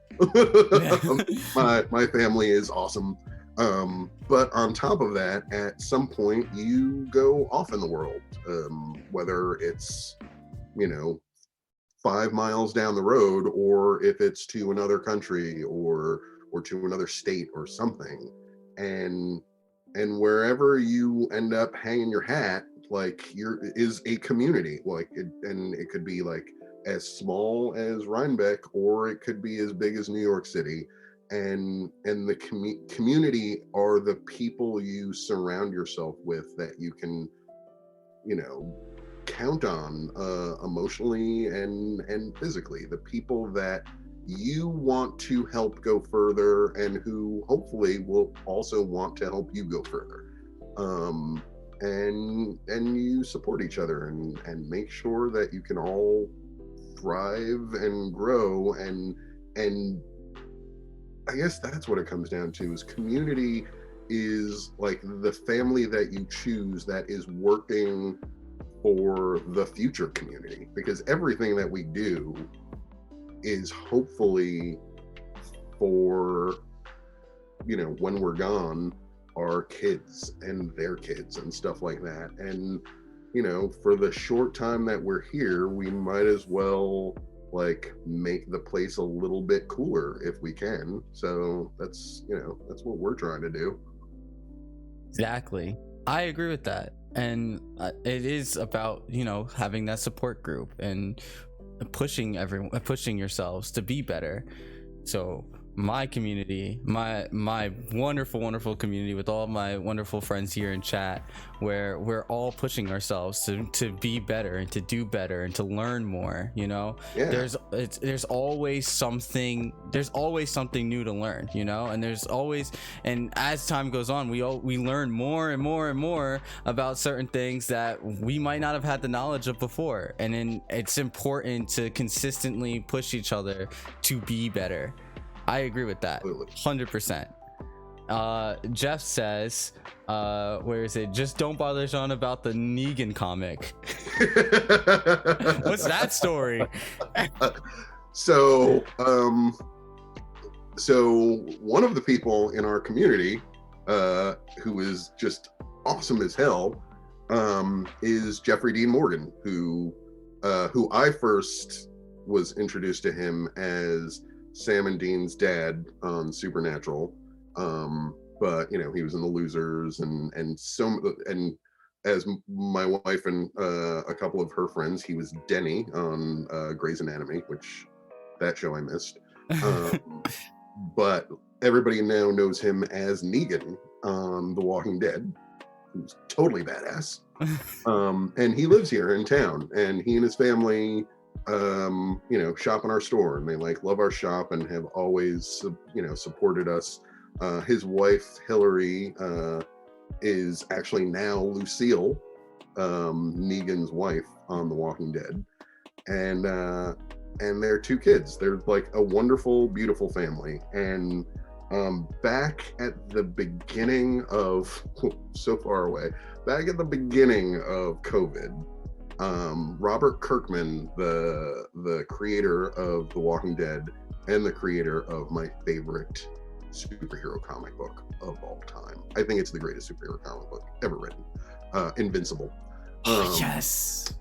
My family is awesome. But on top of that, at some point you go off in the world, whether it's 5 miles down the road, or if it's to another country or to another state or something, and wherever you end up hanging your hat, like, is a community. Like, and it could be like as small as Rhinebeck, or it could be as big as New York City. And the community are the people you surround yourself with, that you can count on emotionally and physically, the people that you want to help go further and who hopefully will also want to help you go further. And you support each other and make sure that you can all thrive and grow, and I guess that's what it comes down to, is community is like the family that you choose that is working for the future community, because everything that we do is hopefully for, you know, when we're gone, our kids and their kids and stuff like that. And, you know, for the short time that we're here, we might as well like make the place a little bit cooler if we can. So that's, you know, that's what we're trying to do. Exactly. I agree with that. And it is about, you know, having that support group and pushing yourselves to be better. So my community, my wonderful community with all my wonderful friends here in chat, where we're all pushing ourselves to be better and to do better and to learn more, you know. Yeah. There's always something new to learn, you know. And as time goes on, we learn more and more about certain things that we might not have had the knowledge of before. And then it's important to consistently push each other to be better. I agree with that 100%. Jeff says, where is it? Just don't bother Sean about the Negan comic. What's that story? So one of the people in our community who is just awesome as hell is Jeffrey Dean Morgan, who I first was introduced to him as Sam and Dean's dad on Supernatural, but you know, he was in The Losers and as my wife and a couple of her friends, he was Denny on Grey's Anatomy, which that show I missed. But everybody now knows him as Negan on The Walking Dead, who's totally badass. And he lives here in town, and he and his family you know, shop in our store, and they like love our shop and have always, you know, supported us. His wife Hillary is actually now Lucille, Negan's wife on The Walking Dead, and their two kids. They're like a wonderful, beautiful family. And back at the beginning of so far away, back at the beginning of COVID, Robert Kirkman, the creator of The Walking Dead and the creator of my favorite superhero comic book of all time. I think it's the greatest superhero comic book ever written, Invincible. Yes,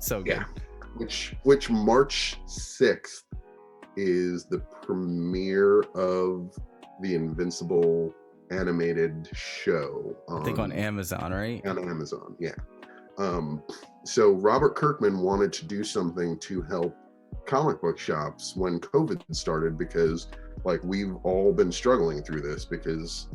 so good. Yeah, which March 6th is the premiere of the Invincible animated show. I think on Amazon, right? On Amazon, yeah. So Robert Kirkman wanted to do something to help comic book shops when COVID started, because like we've all been struggling through this, because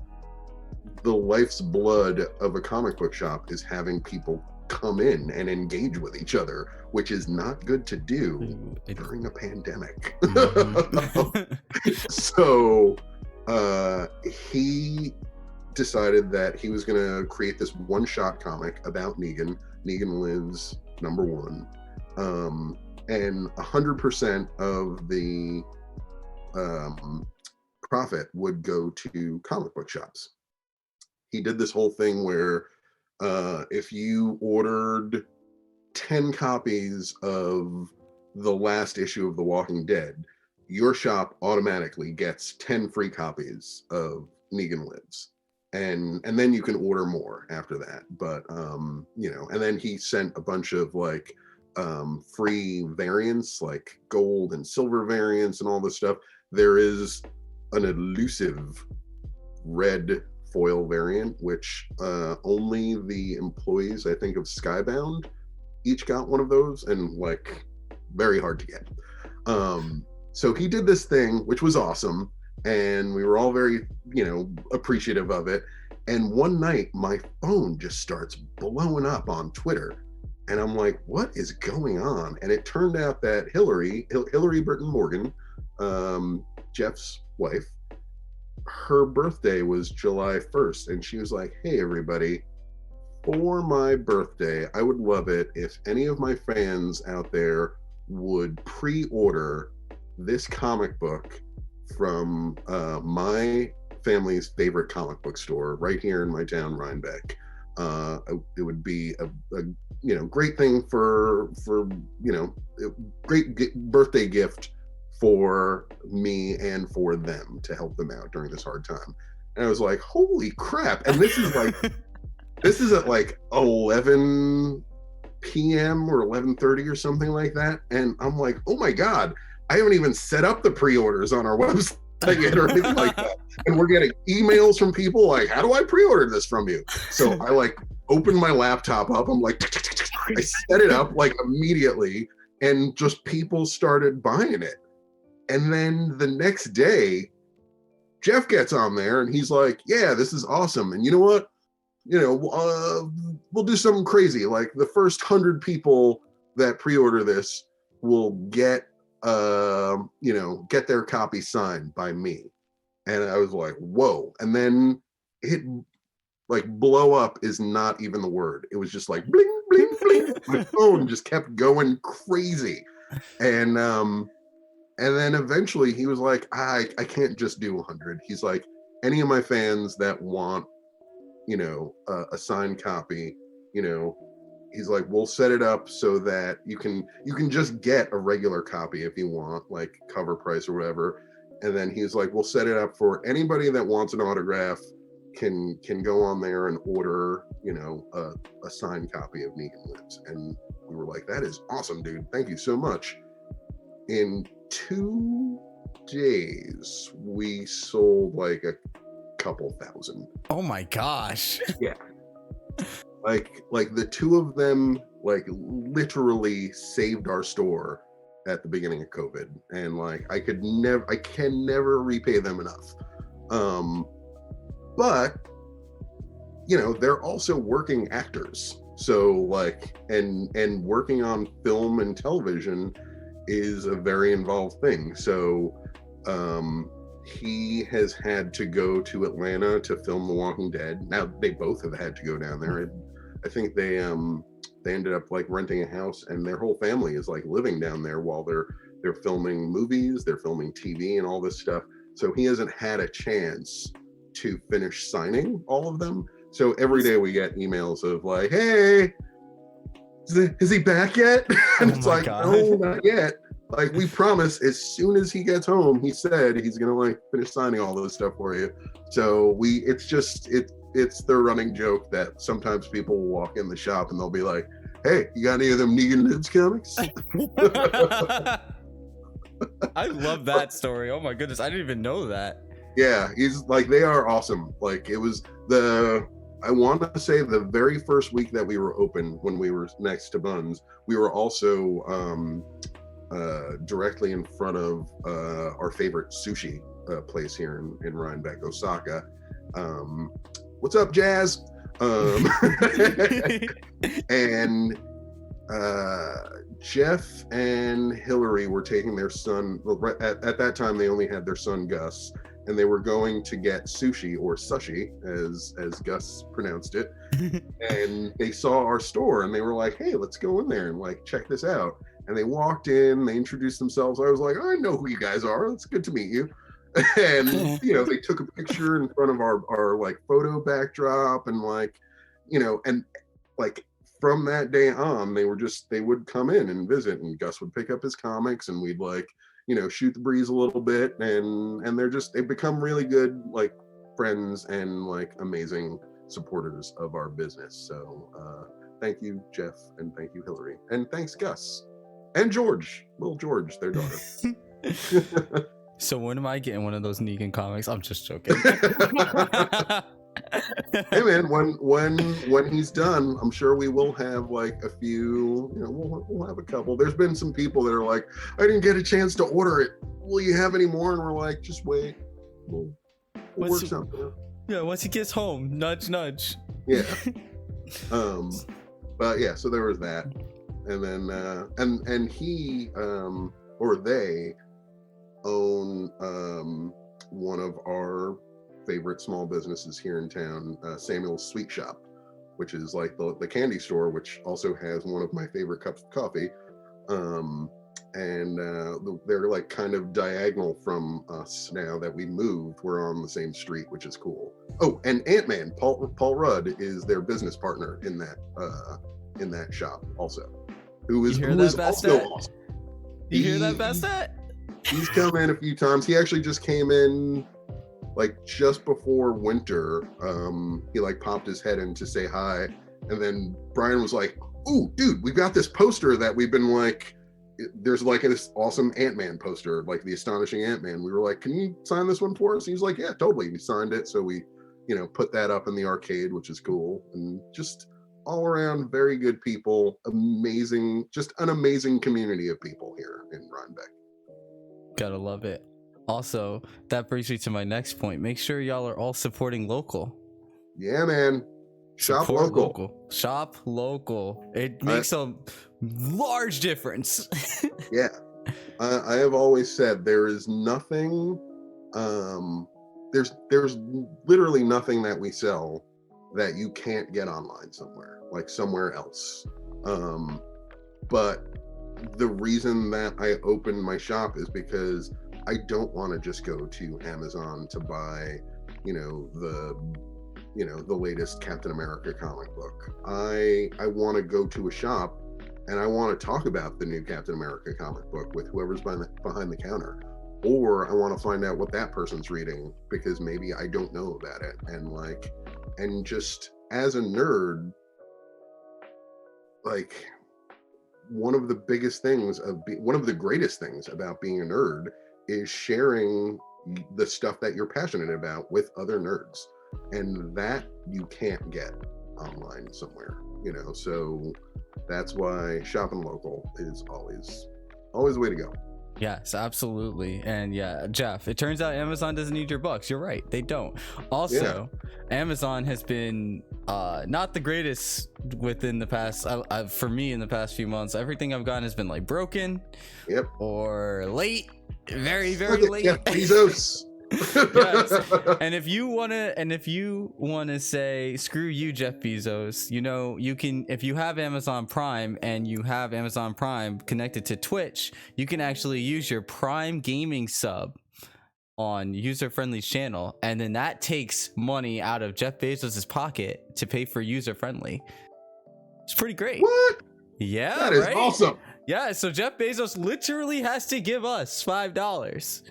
the life's blood of a comic book shop is having people come in and engage with each other, which is not good to do during a pandemic. So he decided that he was going to create this one-shot comic about Negan. Negan Lives #1, and 100% of the profit would go to comic book shops. He did this whole thing where if you ordered 10 copies of the last issue of The Walking Dead, your shop automatically gets 10 free copies of Negan Lives. And then you can order more after that. But you know, and then he sent a bunch of like free variants, like gold and silver variants and all this stuff. There is an elusive red foil variant, which only the employees, I think, of Skybound each got one of those, and like very hard to get. So he did this thing, which was awesome, and we were all very, you know, appreciative of it. And one night my phone just starts blowing up on Twitter, And I'm like, what is going on? And it turned out that Hillary Burton Morgan, Jeff's wife, her birthday was July 1st. And she was like, hey, everybody, for my birthday, I would love it if any of my fans out there would pre-order this comic book from my family's favorite comic book store right here in my town, Rhinebeck. It would be a great thing for great birthday gift for me and for them to help them out during this hard time. And I was like, holy crap. And this is like this is at like 11 p.m. or 11:30 or something like that. And I'm like, oh my God, I haven't even set up the pre-orders on our website yet or anything like that. And we're getting emails from people like, how do I pre-order this from you? So I like opened my laptop up. I'm like, I set it up like immediately, and just people started buying it. And then the next day, Jeff gets on there and he's like, yeah, this is awesome. And you know what? We'll do something crazy. Like the first 100 people that pre-order this will get their copy signed by me. And I was like, whoa. And then it like blow up is not even the word. It was just like bling, bling, bling. My phone just kept going crazy. And then eventually he was like, I can't just do 100. He's like, any of my fans that want, a signed copy, he's like, we'll set it up so that you can just get a regular copy if you want, like cover price or whatever. And then he's like, we'll set it up for anybody that wants an autograph can go on there and order, a signed copy of Negan Lives. And we were like, that is awesome, dude. Thank you so much. In 2 days, we sold like a couple thousand. Oh my gosh. Yeah. Like the two of them like literally saved our store at the beginning of COVID, and like I can never repay them enough. But they're also working actors, so like and working on film and television is a very involved thing. So he has had to go to Atlanta to film The Walking Dead. Now they both have had to go down there. I think they ended up like renting a house, and their whole family is like living down there while they're filming movies, they're filming TV and all this stuff. So he hasn't had a chance to finish signing all of them. So every day we get emails of like, hey, is he back yet? And it's like, God. No, not yet. Like, we promise as soon as he gets home, he said he's gonna like finish signing all this stuff for you. So it's the running joke that sometimes people will walk in the shop and they'll be like, hey, you got any of them Negan Lives comics? I love that story. Oh my goodness, I didn't even know that. Yeah, he's like, they are awesome. Like, it was I want to say the very first week that we were open, when we were next to Buns, we were also directly in front of our favorite sushi place here in Rhinebeck, Osaka. What's up, Jazz? And Jeff and Hillary were taking their son. Well, at that time, they only had their son Gus, and they were going to get sushi, or sushi, as Gus pronounced it. And they saw our store, and they were like, "Hey, let's go in there and like check this out." And they walked in. They introduced themselves. I was like, "I know who you guys are. It's good to meet you." And they took a picture in front of our like photo backdrop, and like, and like from that day on, they would come in and visit, and Gus would pick up his comics, and we'd like, shoot the breeze a little bit, and they've become really good like friends and like amazing supporters of our business. So thank you, Jeff, and thank you, Hillary, and thanks, Gus and George, little George, their daughter. So when am I getting one of those Negan comics? I'm just joking. Hey man, when he's done, I'm sure we will have like a few. We'll have a couple. There's been some people that are like, I didn't get a chance to order it. Will you have any more? And we're like, just wait. We'll work something out. Yeah, once he gets home, nudge, nudge. Yeah. But yeah, so there was that. And then and he or they own one of our favorite small businesses here in town, Samuel's Sweet Shop, which is like the candy store, which also has one of my favorite cups of coffee. And they're like kind of diagonal from us now that we moved. We're on the same street, which is cool. Oh, and Ant-Man, Paul Rudd is their business partner in that shop also. Who is also awesome. You hear that, Bastet? He's come in a few times. He actually just came in like just before winter. He like popped his head in to say hi, and then Brian was like, "Ooh, dude, we've got this poster that we've been like, there's like this awesome Ant-Man poster, like the Astonishing Ant-Man." We were like, "Can you sign this one for us?" He's like, "Yeah, totally." We signed it, so we, put that up in the arcade, which is cool. And just all around very good people, amazing, just an amazing community of people here in Rhinebeck. Gotta love it. Also, that brings me to my next point. Make sure y'all are all supporting local. Yeah, man. Shop Support local. Shop local. It makes a large difference. Yeah. I have always said there is nothing, there's literally nothing that we sell that you can't get online somewhere, like somewhere else. But the reason that I opened my shop is because I don't want to just go to Amazon to buy, the latest Captain America comic book. I want to go to a shop and I want to talk about the new Captain America comic book with whoever's behind the counter, or I want to find out what that person's reading because maybe I don't know about it. And just as a nerd, like one of the greatest things about being a nerd is sharing the stuff that you're passionate about with other nerds, and that you can't get online somewhere, so that's why shopping local is always the way to go. Yes, absolutely. And yeah, Jeff, it turns out Amazon doesn't need your bucks. You're right, they don't. Also, Amazon has been not the greatest within the past for me in the past few months. Everything I've gotten has been like broken, or late, very late. Jeff Bezos. Yes. And if you wanna say screw you, Jeff Bezos, you can, if you have Amazon Prime and you have Amazon Prime connected to Twitch, you can actually use your Prime gaming sub on UzerFriendly's channel, and then that takes money out of Jeff Bezos's pocket to pay for UzerFriendly. It's pretty great. What? Yeah, that is right? awesome. Yeah, so Jeff Bezos literally has to give us $5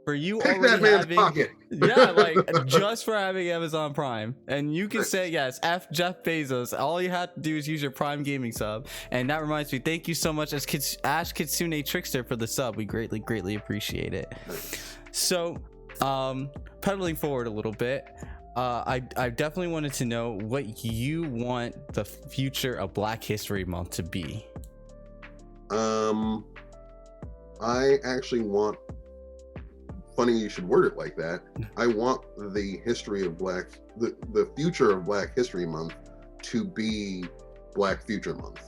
for you Pick already that man's having pocket. Yeah, like just for having Amazon Prime. And you can say yes, F Jeff Bezos. All you have to do is use your Prime gaming sub. And that reminds me, thank you so much Ash Kitsune Trickster for the sub. We greatly appreciate it. So pedaling forward a little bit, I definitely wanted to know what you want the future of Black History Month to be. I actually want, funny you should word it like that, I want the history of the future of Black History Month to be Black Future Month.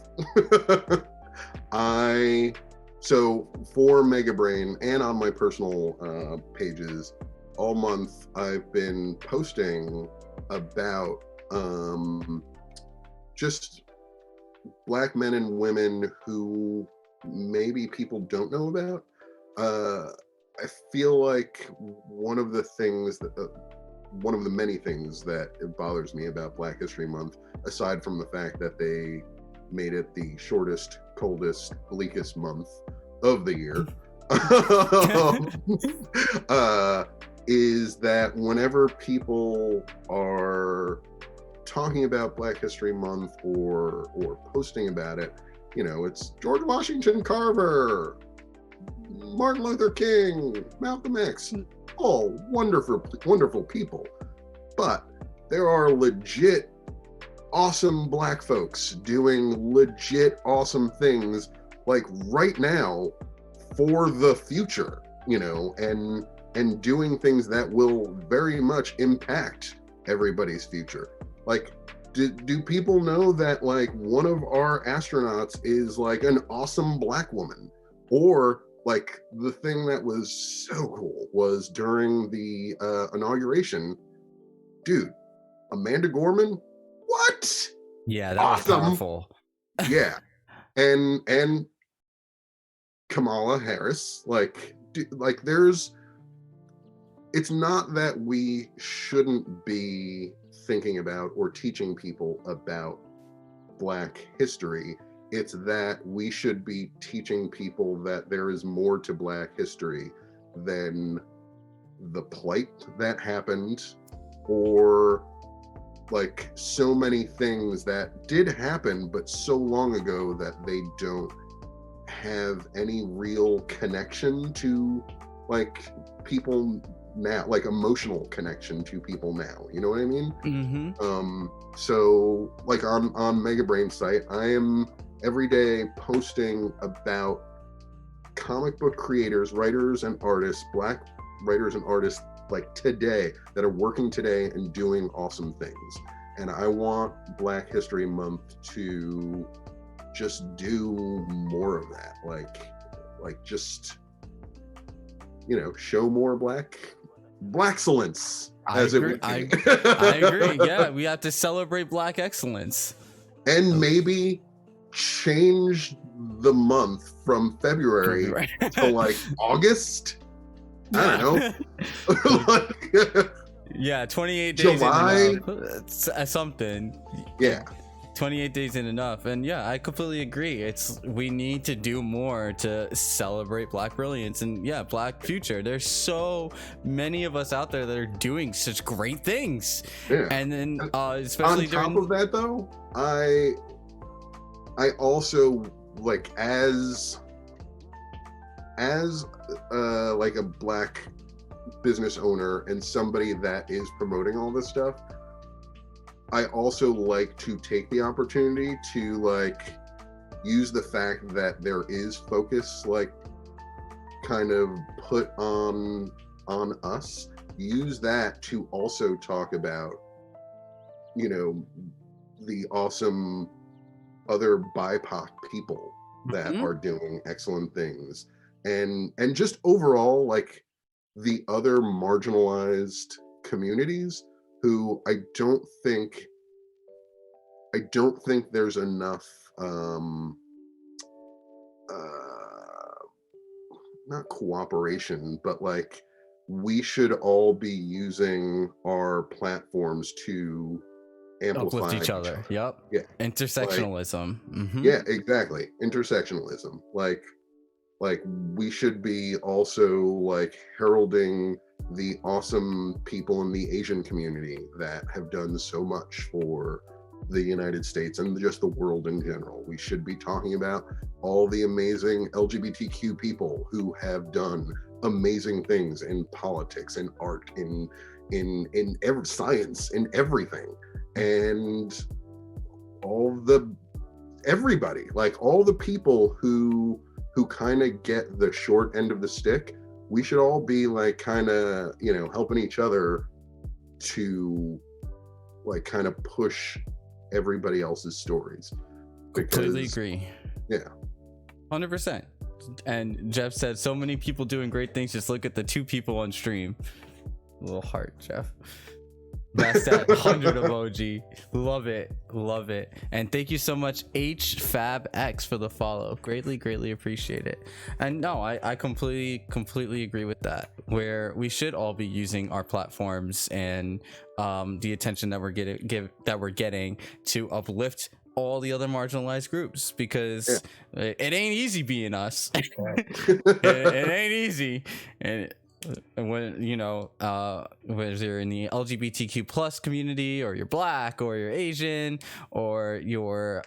So for Mega Brain and on my personal pages all month, I've been posting about just Black men and women who maybe people don't know about. I feel like one of the many things that it bothers me about Black History Month, aside from the fact that they made it the shortest, coldest, bleakest month of the year, is that whenever people are talking about Black History Month or posting about it, it's George Washington Carver, Martin Luther King, Malcolm X, all wonderful people. But there are legit awesome Black folks doing legit awesome things like right now for the future, and doing things that will very much impact everybody's future. Like do people know that like one of our astronauts is like an awesome black woman? Or like the thing that was so cool was during the inauguration, dude, Amanda Gorman, what? Yeah, that Awesome. was powerful. Yeah, and Kamala Harris, like there's, it's not that we shouldn't be thinking about or teaching people about Black history. It's that we should be teaching people that there is more to Black history than the plight that happened, or like so many things that did happen but so long ago that they don't have any real connection to like people now, like emotional connection to people now, you know what I mean? Mm-hmm. So like on Mega Brain's site, I am every day posting about comic book creators, writers and artists, Black writers and artists like today that are working today and doing awesome things. And I want Black History Month to just do more of that, like just, you know, show more black excellence, as it would be. I agree. Yeah, we have to celebrate Black excellence, and maybe change the month from February to like August. I don't know. Yeah, 28 days July. It's something. Yeah. 28 days ain't enough. And yeah, I completely agree. We need to do more to celebrate Black brilliance and yeah, Black future. There's so many of us out there that are doing such great things. Yeah. And then especially on top of that though, I also like as like a Black business owner and somebody that is promoting all this stuff, I also like to take the opportunity to like use the fact that there is focus like kind of put on us, use that to also talk about, you know, the awesome other BIPOC people that are doing excellent things, and just overall like the other marginalized communities who I don't think there's enough not cooperation, but like we should all be using our platforms to amplify uplift each other. Yep. Yeah. Intersectionalism. Like, yeah, exactly. Intersectionalism. Like we should be also like heralding the awesome people in the Asian community that have done so much for the United States and just the world in general. We should be talking about all the amazing LGBTQ people who have done amazing things in politics, in art, in every science, in everything, and everybody, like all the people who kind of get the short end of the stick. We should all be like kind of, you know, helping each other to like kind of push everybody else's stories. Completely agree. Yeah. 100%. And Jeff said, so many people doing great things. Just look at the 2 people on stream. Little heart, Jeff. That's that 100 emoji. Love it. And thank you so much, HFabX, for the follow. Greatly appreciate it. And no, I completely agree with that, where we should all be using our platforms and the attention that we're getting to uplift all the other marginalized groups, because it ain't easy being us. it ain't easy. And when, you know, whether you're in the LGBTQ plus community, or you're Black, or you're Asian, or you're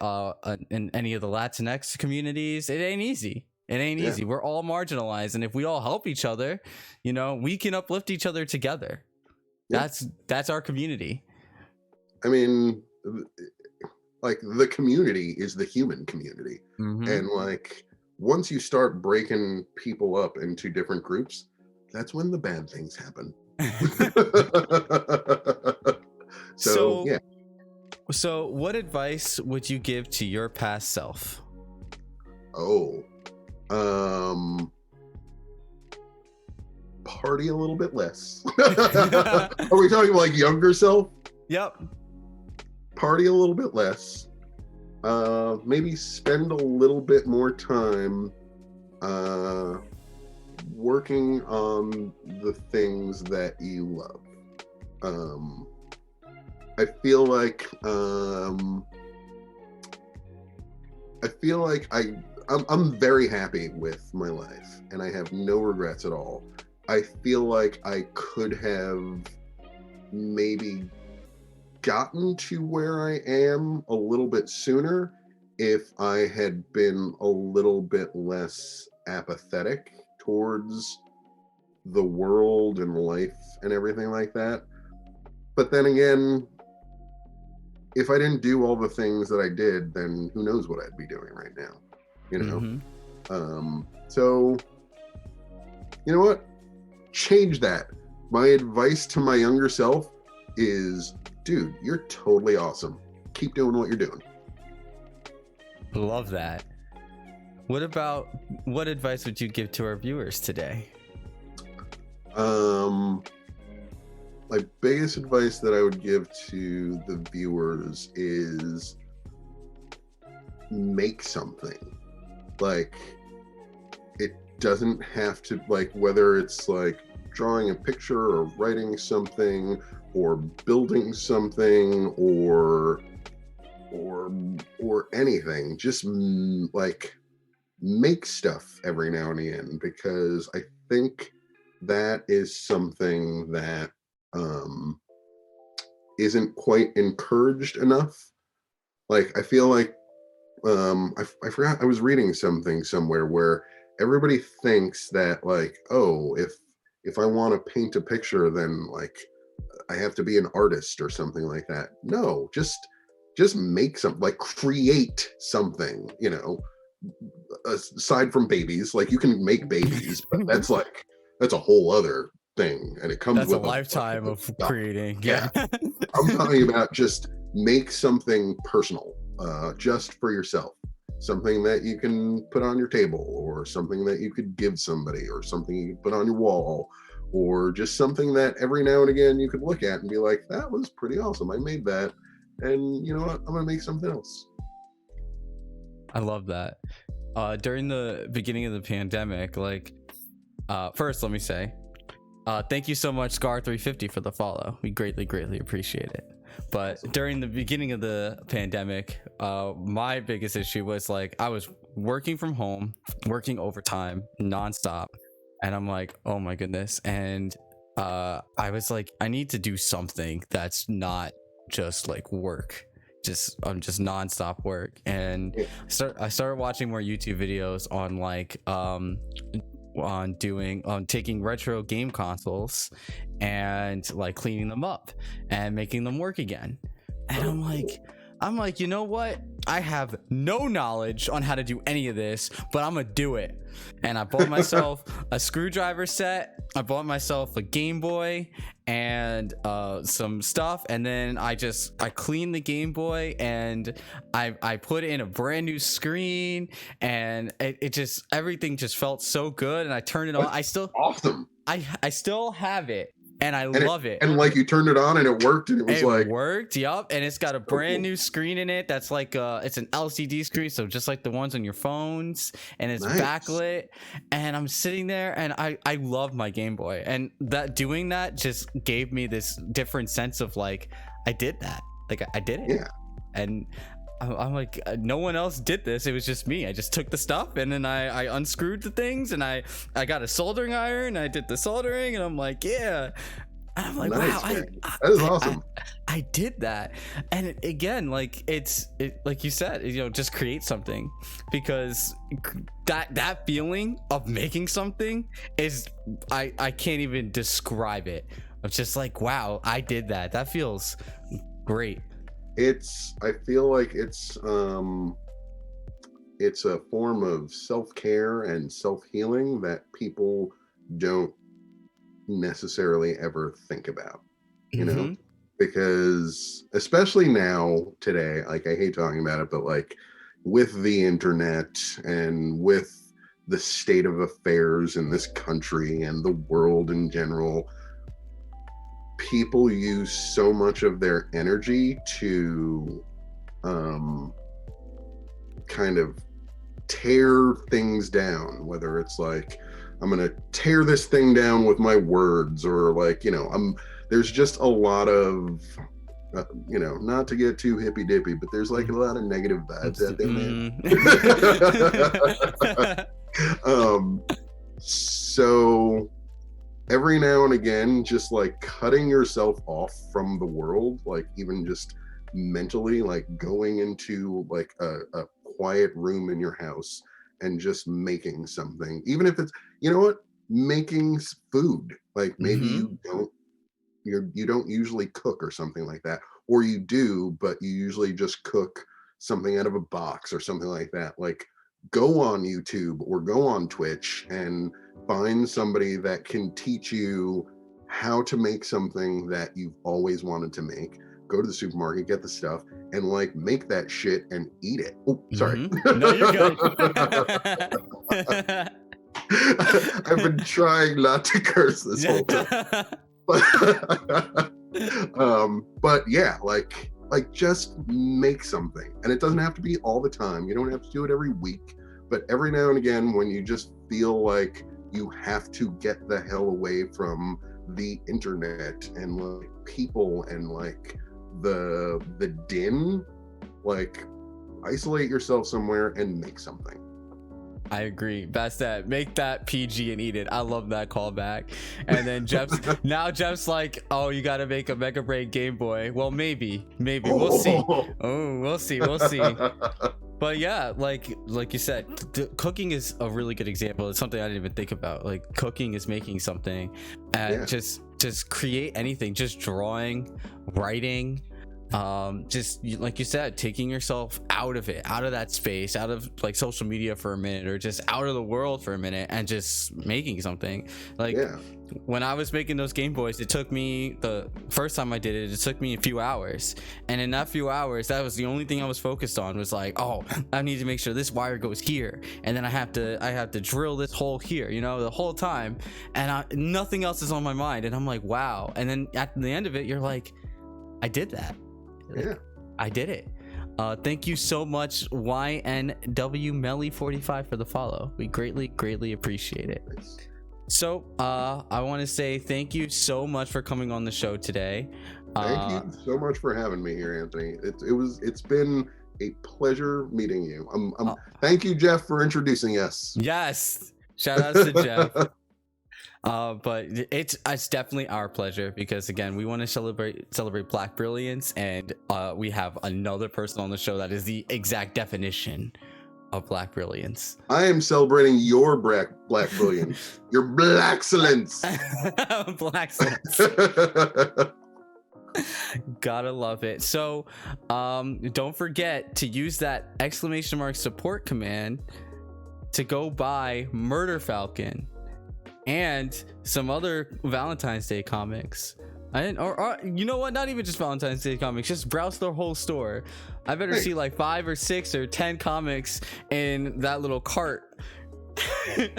in any of the Latinx communities, it ain't easy. We're all marginalized, and if we all help each other, you know, we can uplift each other together. That's our community. I mean, like the community is the human community, and like once you start breaking people up into different groups, that's when the bad things happen. So yeah. So, what advice would you give to your past self? Oh, party a little bit less. Are we talking like younger self? Yep. Party a little bit less. Maybe spend a little bit more time working on the things that you love. I feel like I'm very happy with my life and I have no regrets at all. I feel like I could have maybe gotten to where I am a little bit sooner if I had been a little bit less apathetic towards the world and life and everything like that. But then again, if I didn't do all the things that I did, then who knows what I'd be doing right now, you know? So, you know what? Change that. My advice to my younger self is, dude, you're totally awesome. Keep doing what you're doing. Love that. What advice would you give to our viewers today? My biggest advice that I would give to the viewers is make something. Like, it doesn't have to, like, whether it's like drawing a picture or writing something or building something or anything, just like make stuff every now and again, because I think that is something that isn't quite encouraged enough. Like, I feel like I forgot, I was reading something somewhere where everybody thinks that, like, oh, if I want to paint a picture, then like I have to be an artist or something like that. No, just make something, like create something, you know. Aside from babies, like, you can make babies, but that's a whole other thing, and it comes That's with a lifetime of stuff. creating. Yeah. I'm talking about just make something personal, just for yourself, something that you can put on your table, or something that you could give somebody, or something you could put on your wall, or just something that every now and again you could look at and be like, that was pretty awesome, I made that, and you know what, I'm gonna make something else. I love that. During the beginning of the pandemic, like, first let me say, thank you so much, Scar350, for the follow. We greatly appreciate it. But during the beginning of the pandemic, my biggest issue was, like, I was working from home, working overtime nonstop, and I'm like, oh my goodness. And I was like, I need to do something that's not just like work, just nonstop work. And I started watching more YouTube videos on, like, on taking retro game consoles and, like, cleaning them up and making them work again. And I'm like, you know what? I have no knowledge on how to do any of this, but I'm gonna do it. And I bought myself a screwdriver set. I bought myself a Game Boy and some stuff, and then I cleaned the Game Boy, and I put in a brand new screen, and it just, everything just felt so good. And I turned it on. I still Awesome. I still have it, and I love it. And like, you turned it on and it worked, and it worked. Yup. And it's got a brand new screen in it that's like it's an LCD screen, so just like the ones on your phones, and it's backlit. And I'm sitting there, and I love my Game Boy, and doing that just gave me this different sense of, like, I did that, like, I did it. Yeah. And I'm like, no one else did this. It was just me. I just took the stuff, and then I unscrewed the things, and I got a soldering iron. I did the soldering, and I'm like, yeah. And I'm like, wow, that is awesome. I did that. And again, like, it's like you said, you know, just create something, because that feeling of making something is, I can't even describe it. It's just like, wow, I did that. That feels great. I feel like it's a form of self-care and self-healing that people don't necessarily ever think about, you know. because especially now today, like I hate talking about it, but like with the internet and with the state of affairs in this country and the world in general, people use so much of their energy to kind of tear things down, whether it's like, I'm gonna tear this thing down with my words, or like, there's just a lot of not to get too hippy dippy, but there's like a lot of negative vibes out there, man. So every now and again, just like cutting yourself off from the world, like even just mentally, like going into like a quiet room in your house and just making something, even if it's, making food, like maybe you don't usually cook or something like that, or you do, but you usually just cook something out of a box or something like that. Like, go on YouTube or go on Twitch and find somebody that can teach you how to make something that you've always wanted to make. Go to the supermarket, get the stuff, and like make that shit and eat it. Oh, sorry. No, you're good. I've been trying not to curse this whole time. But yeah, like just make something, and it doesn't have to be all the time. You don't have to do it every week, but every now and again, when you just feel like you have to get the hell away from the internet and like people and like the din, like isolate yourself somewhere and make something. I agree. That's that. Make that PG and eat it. I love that callback. And then Jeff's like, oh, you got to make a Mega Brain Game Boy. Well, maybe we'll see. Oh, we'll see. But yeah, like you said, cooking is a really good example. It's something I didn't even think about. Like, cooking is making something, and just create anything. Just drawing, writing. Just like you said, taking yourself out of that space, out of like social media for a minute, or just out of the world for a minute, and just making something. Like, when I was making those Game Boys, it took me, the first time I did it took me a few hours, and in that few hours, that was the only thing I was focused on, was like, oh, I need to make sure this wire goes here, and then I have to drill this hole here, the whole time, and nothing else is on my mind, and I'm like, wow. And then at the end of it, you're like, I did that. I did it. Thank you so much, YNW Melly 45, for the follow. We greatly appreciate it. So I want to say thank you so much for coming on the show today. Thank you so much for having me here, Anthony. It's been a pleasure meeting you. Thank you, Jeff, for introducing us. Yes, shout out to Jeff. But it's definitely our pleasure, because again, we want to celebrate Black brilliance, and we have another person on the show that is the exact definition of Black brilliance. I am celebrating your black brilliance, your black excellence. Black excellence. Gotta love it. So don't forget to use that !support command to go buy Murder Falcon and some other Valentine's Day comics. Or you know what? Not even just Valentine's Day comics. Just browse the whole store. I better see like 5 or 6 or 10 comics in that little cart. And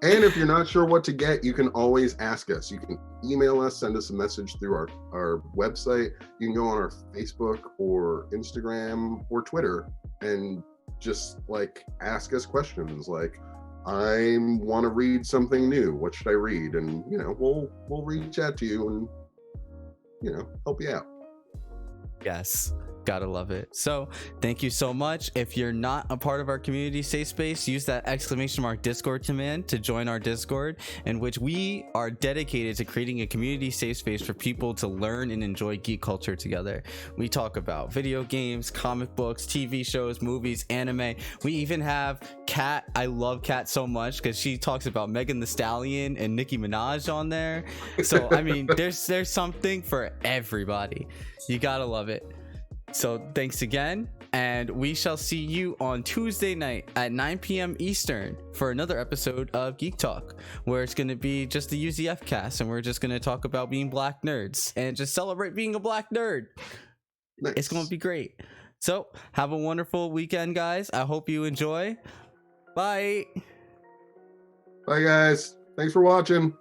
if you're not sure what to get, you can always ask us. You can email us, send us a message through our website. You can go on our Facebook or Instagram or Twitter and just like ask us questions like, I want to read something new. What should I read? And we'll reach out to you and help you out. Yes, gotta love it. So thank you so much. If you're not a part of our community safe space, use that !Discord command to join our Discord, in which we are dedicated to creating a community safe space for people to learn and enjoy geek culture together. We talk about video games, comic books, TV shows, movies, anime. We even have Kat. I love Kat so much because she talks about Megan Thee Stallion and Nicki Minaj on there. So I mean, there's something for everybody. You gotta love it. So thanks again. And we shall see you on Tuesday night at 9 p.m. Eastern for another episode of Geek Talk, where it's going to be just the UZF cast, and we're just going to talk about being black nerds and just celebrate being a black nerd. Nice. It's going to be great. So have a wonderful weekend, guys. I hope you enjoy. Bye. Bye, guys. Thanks for watching.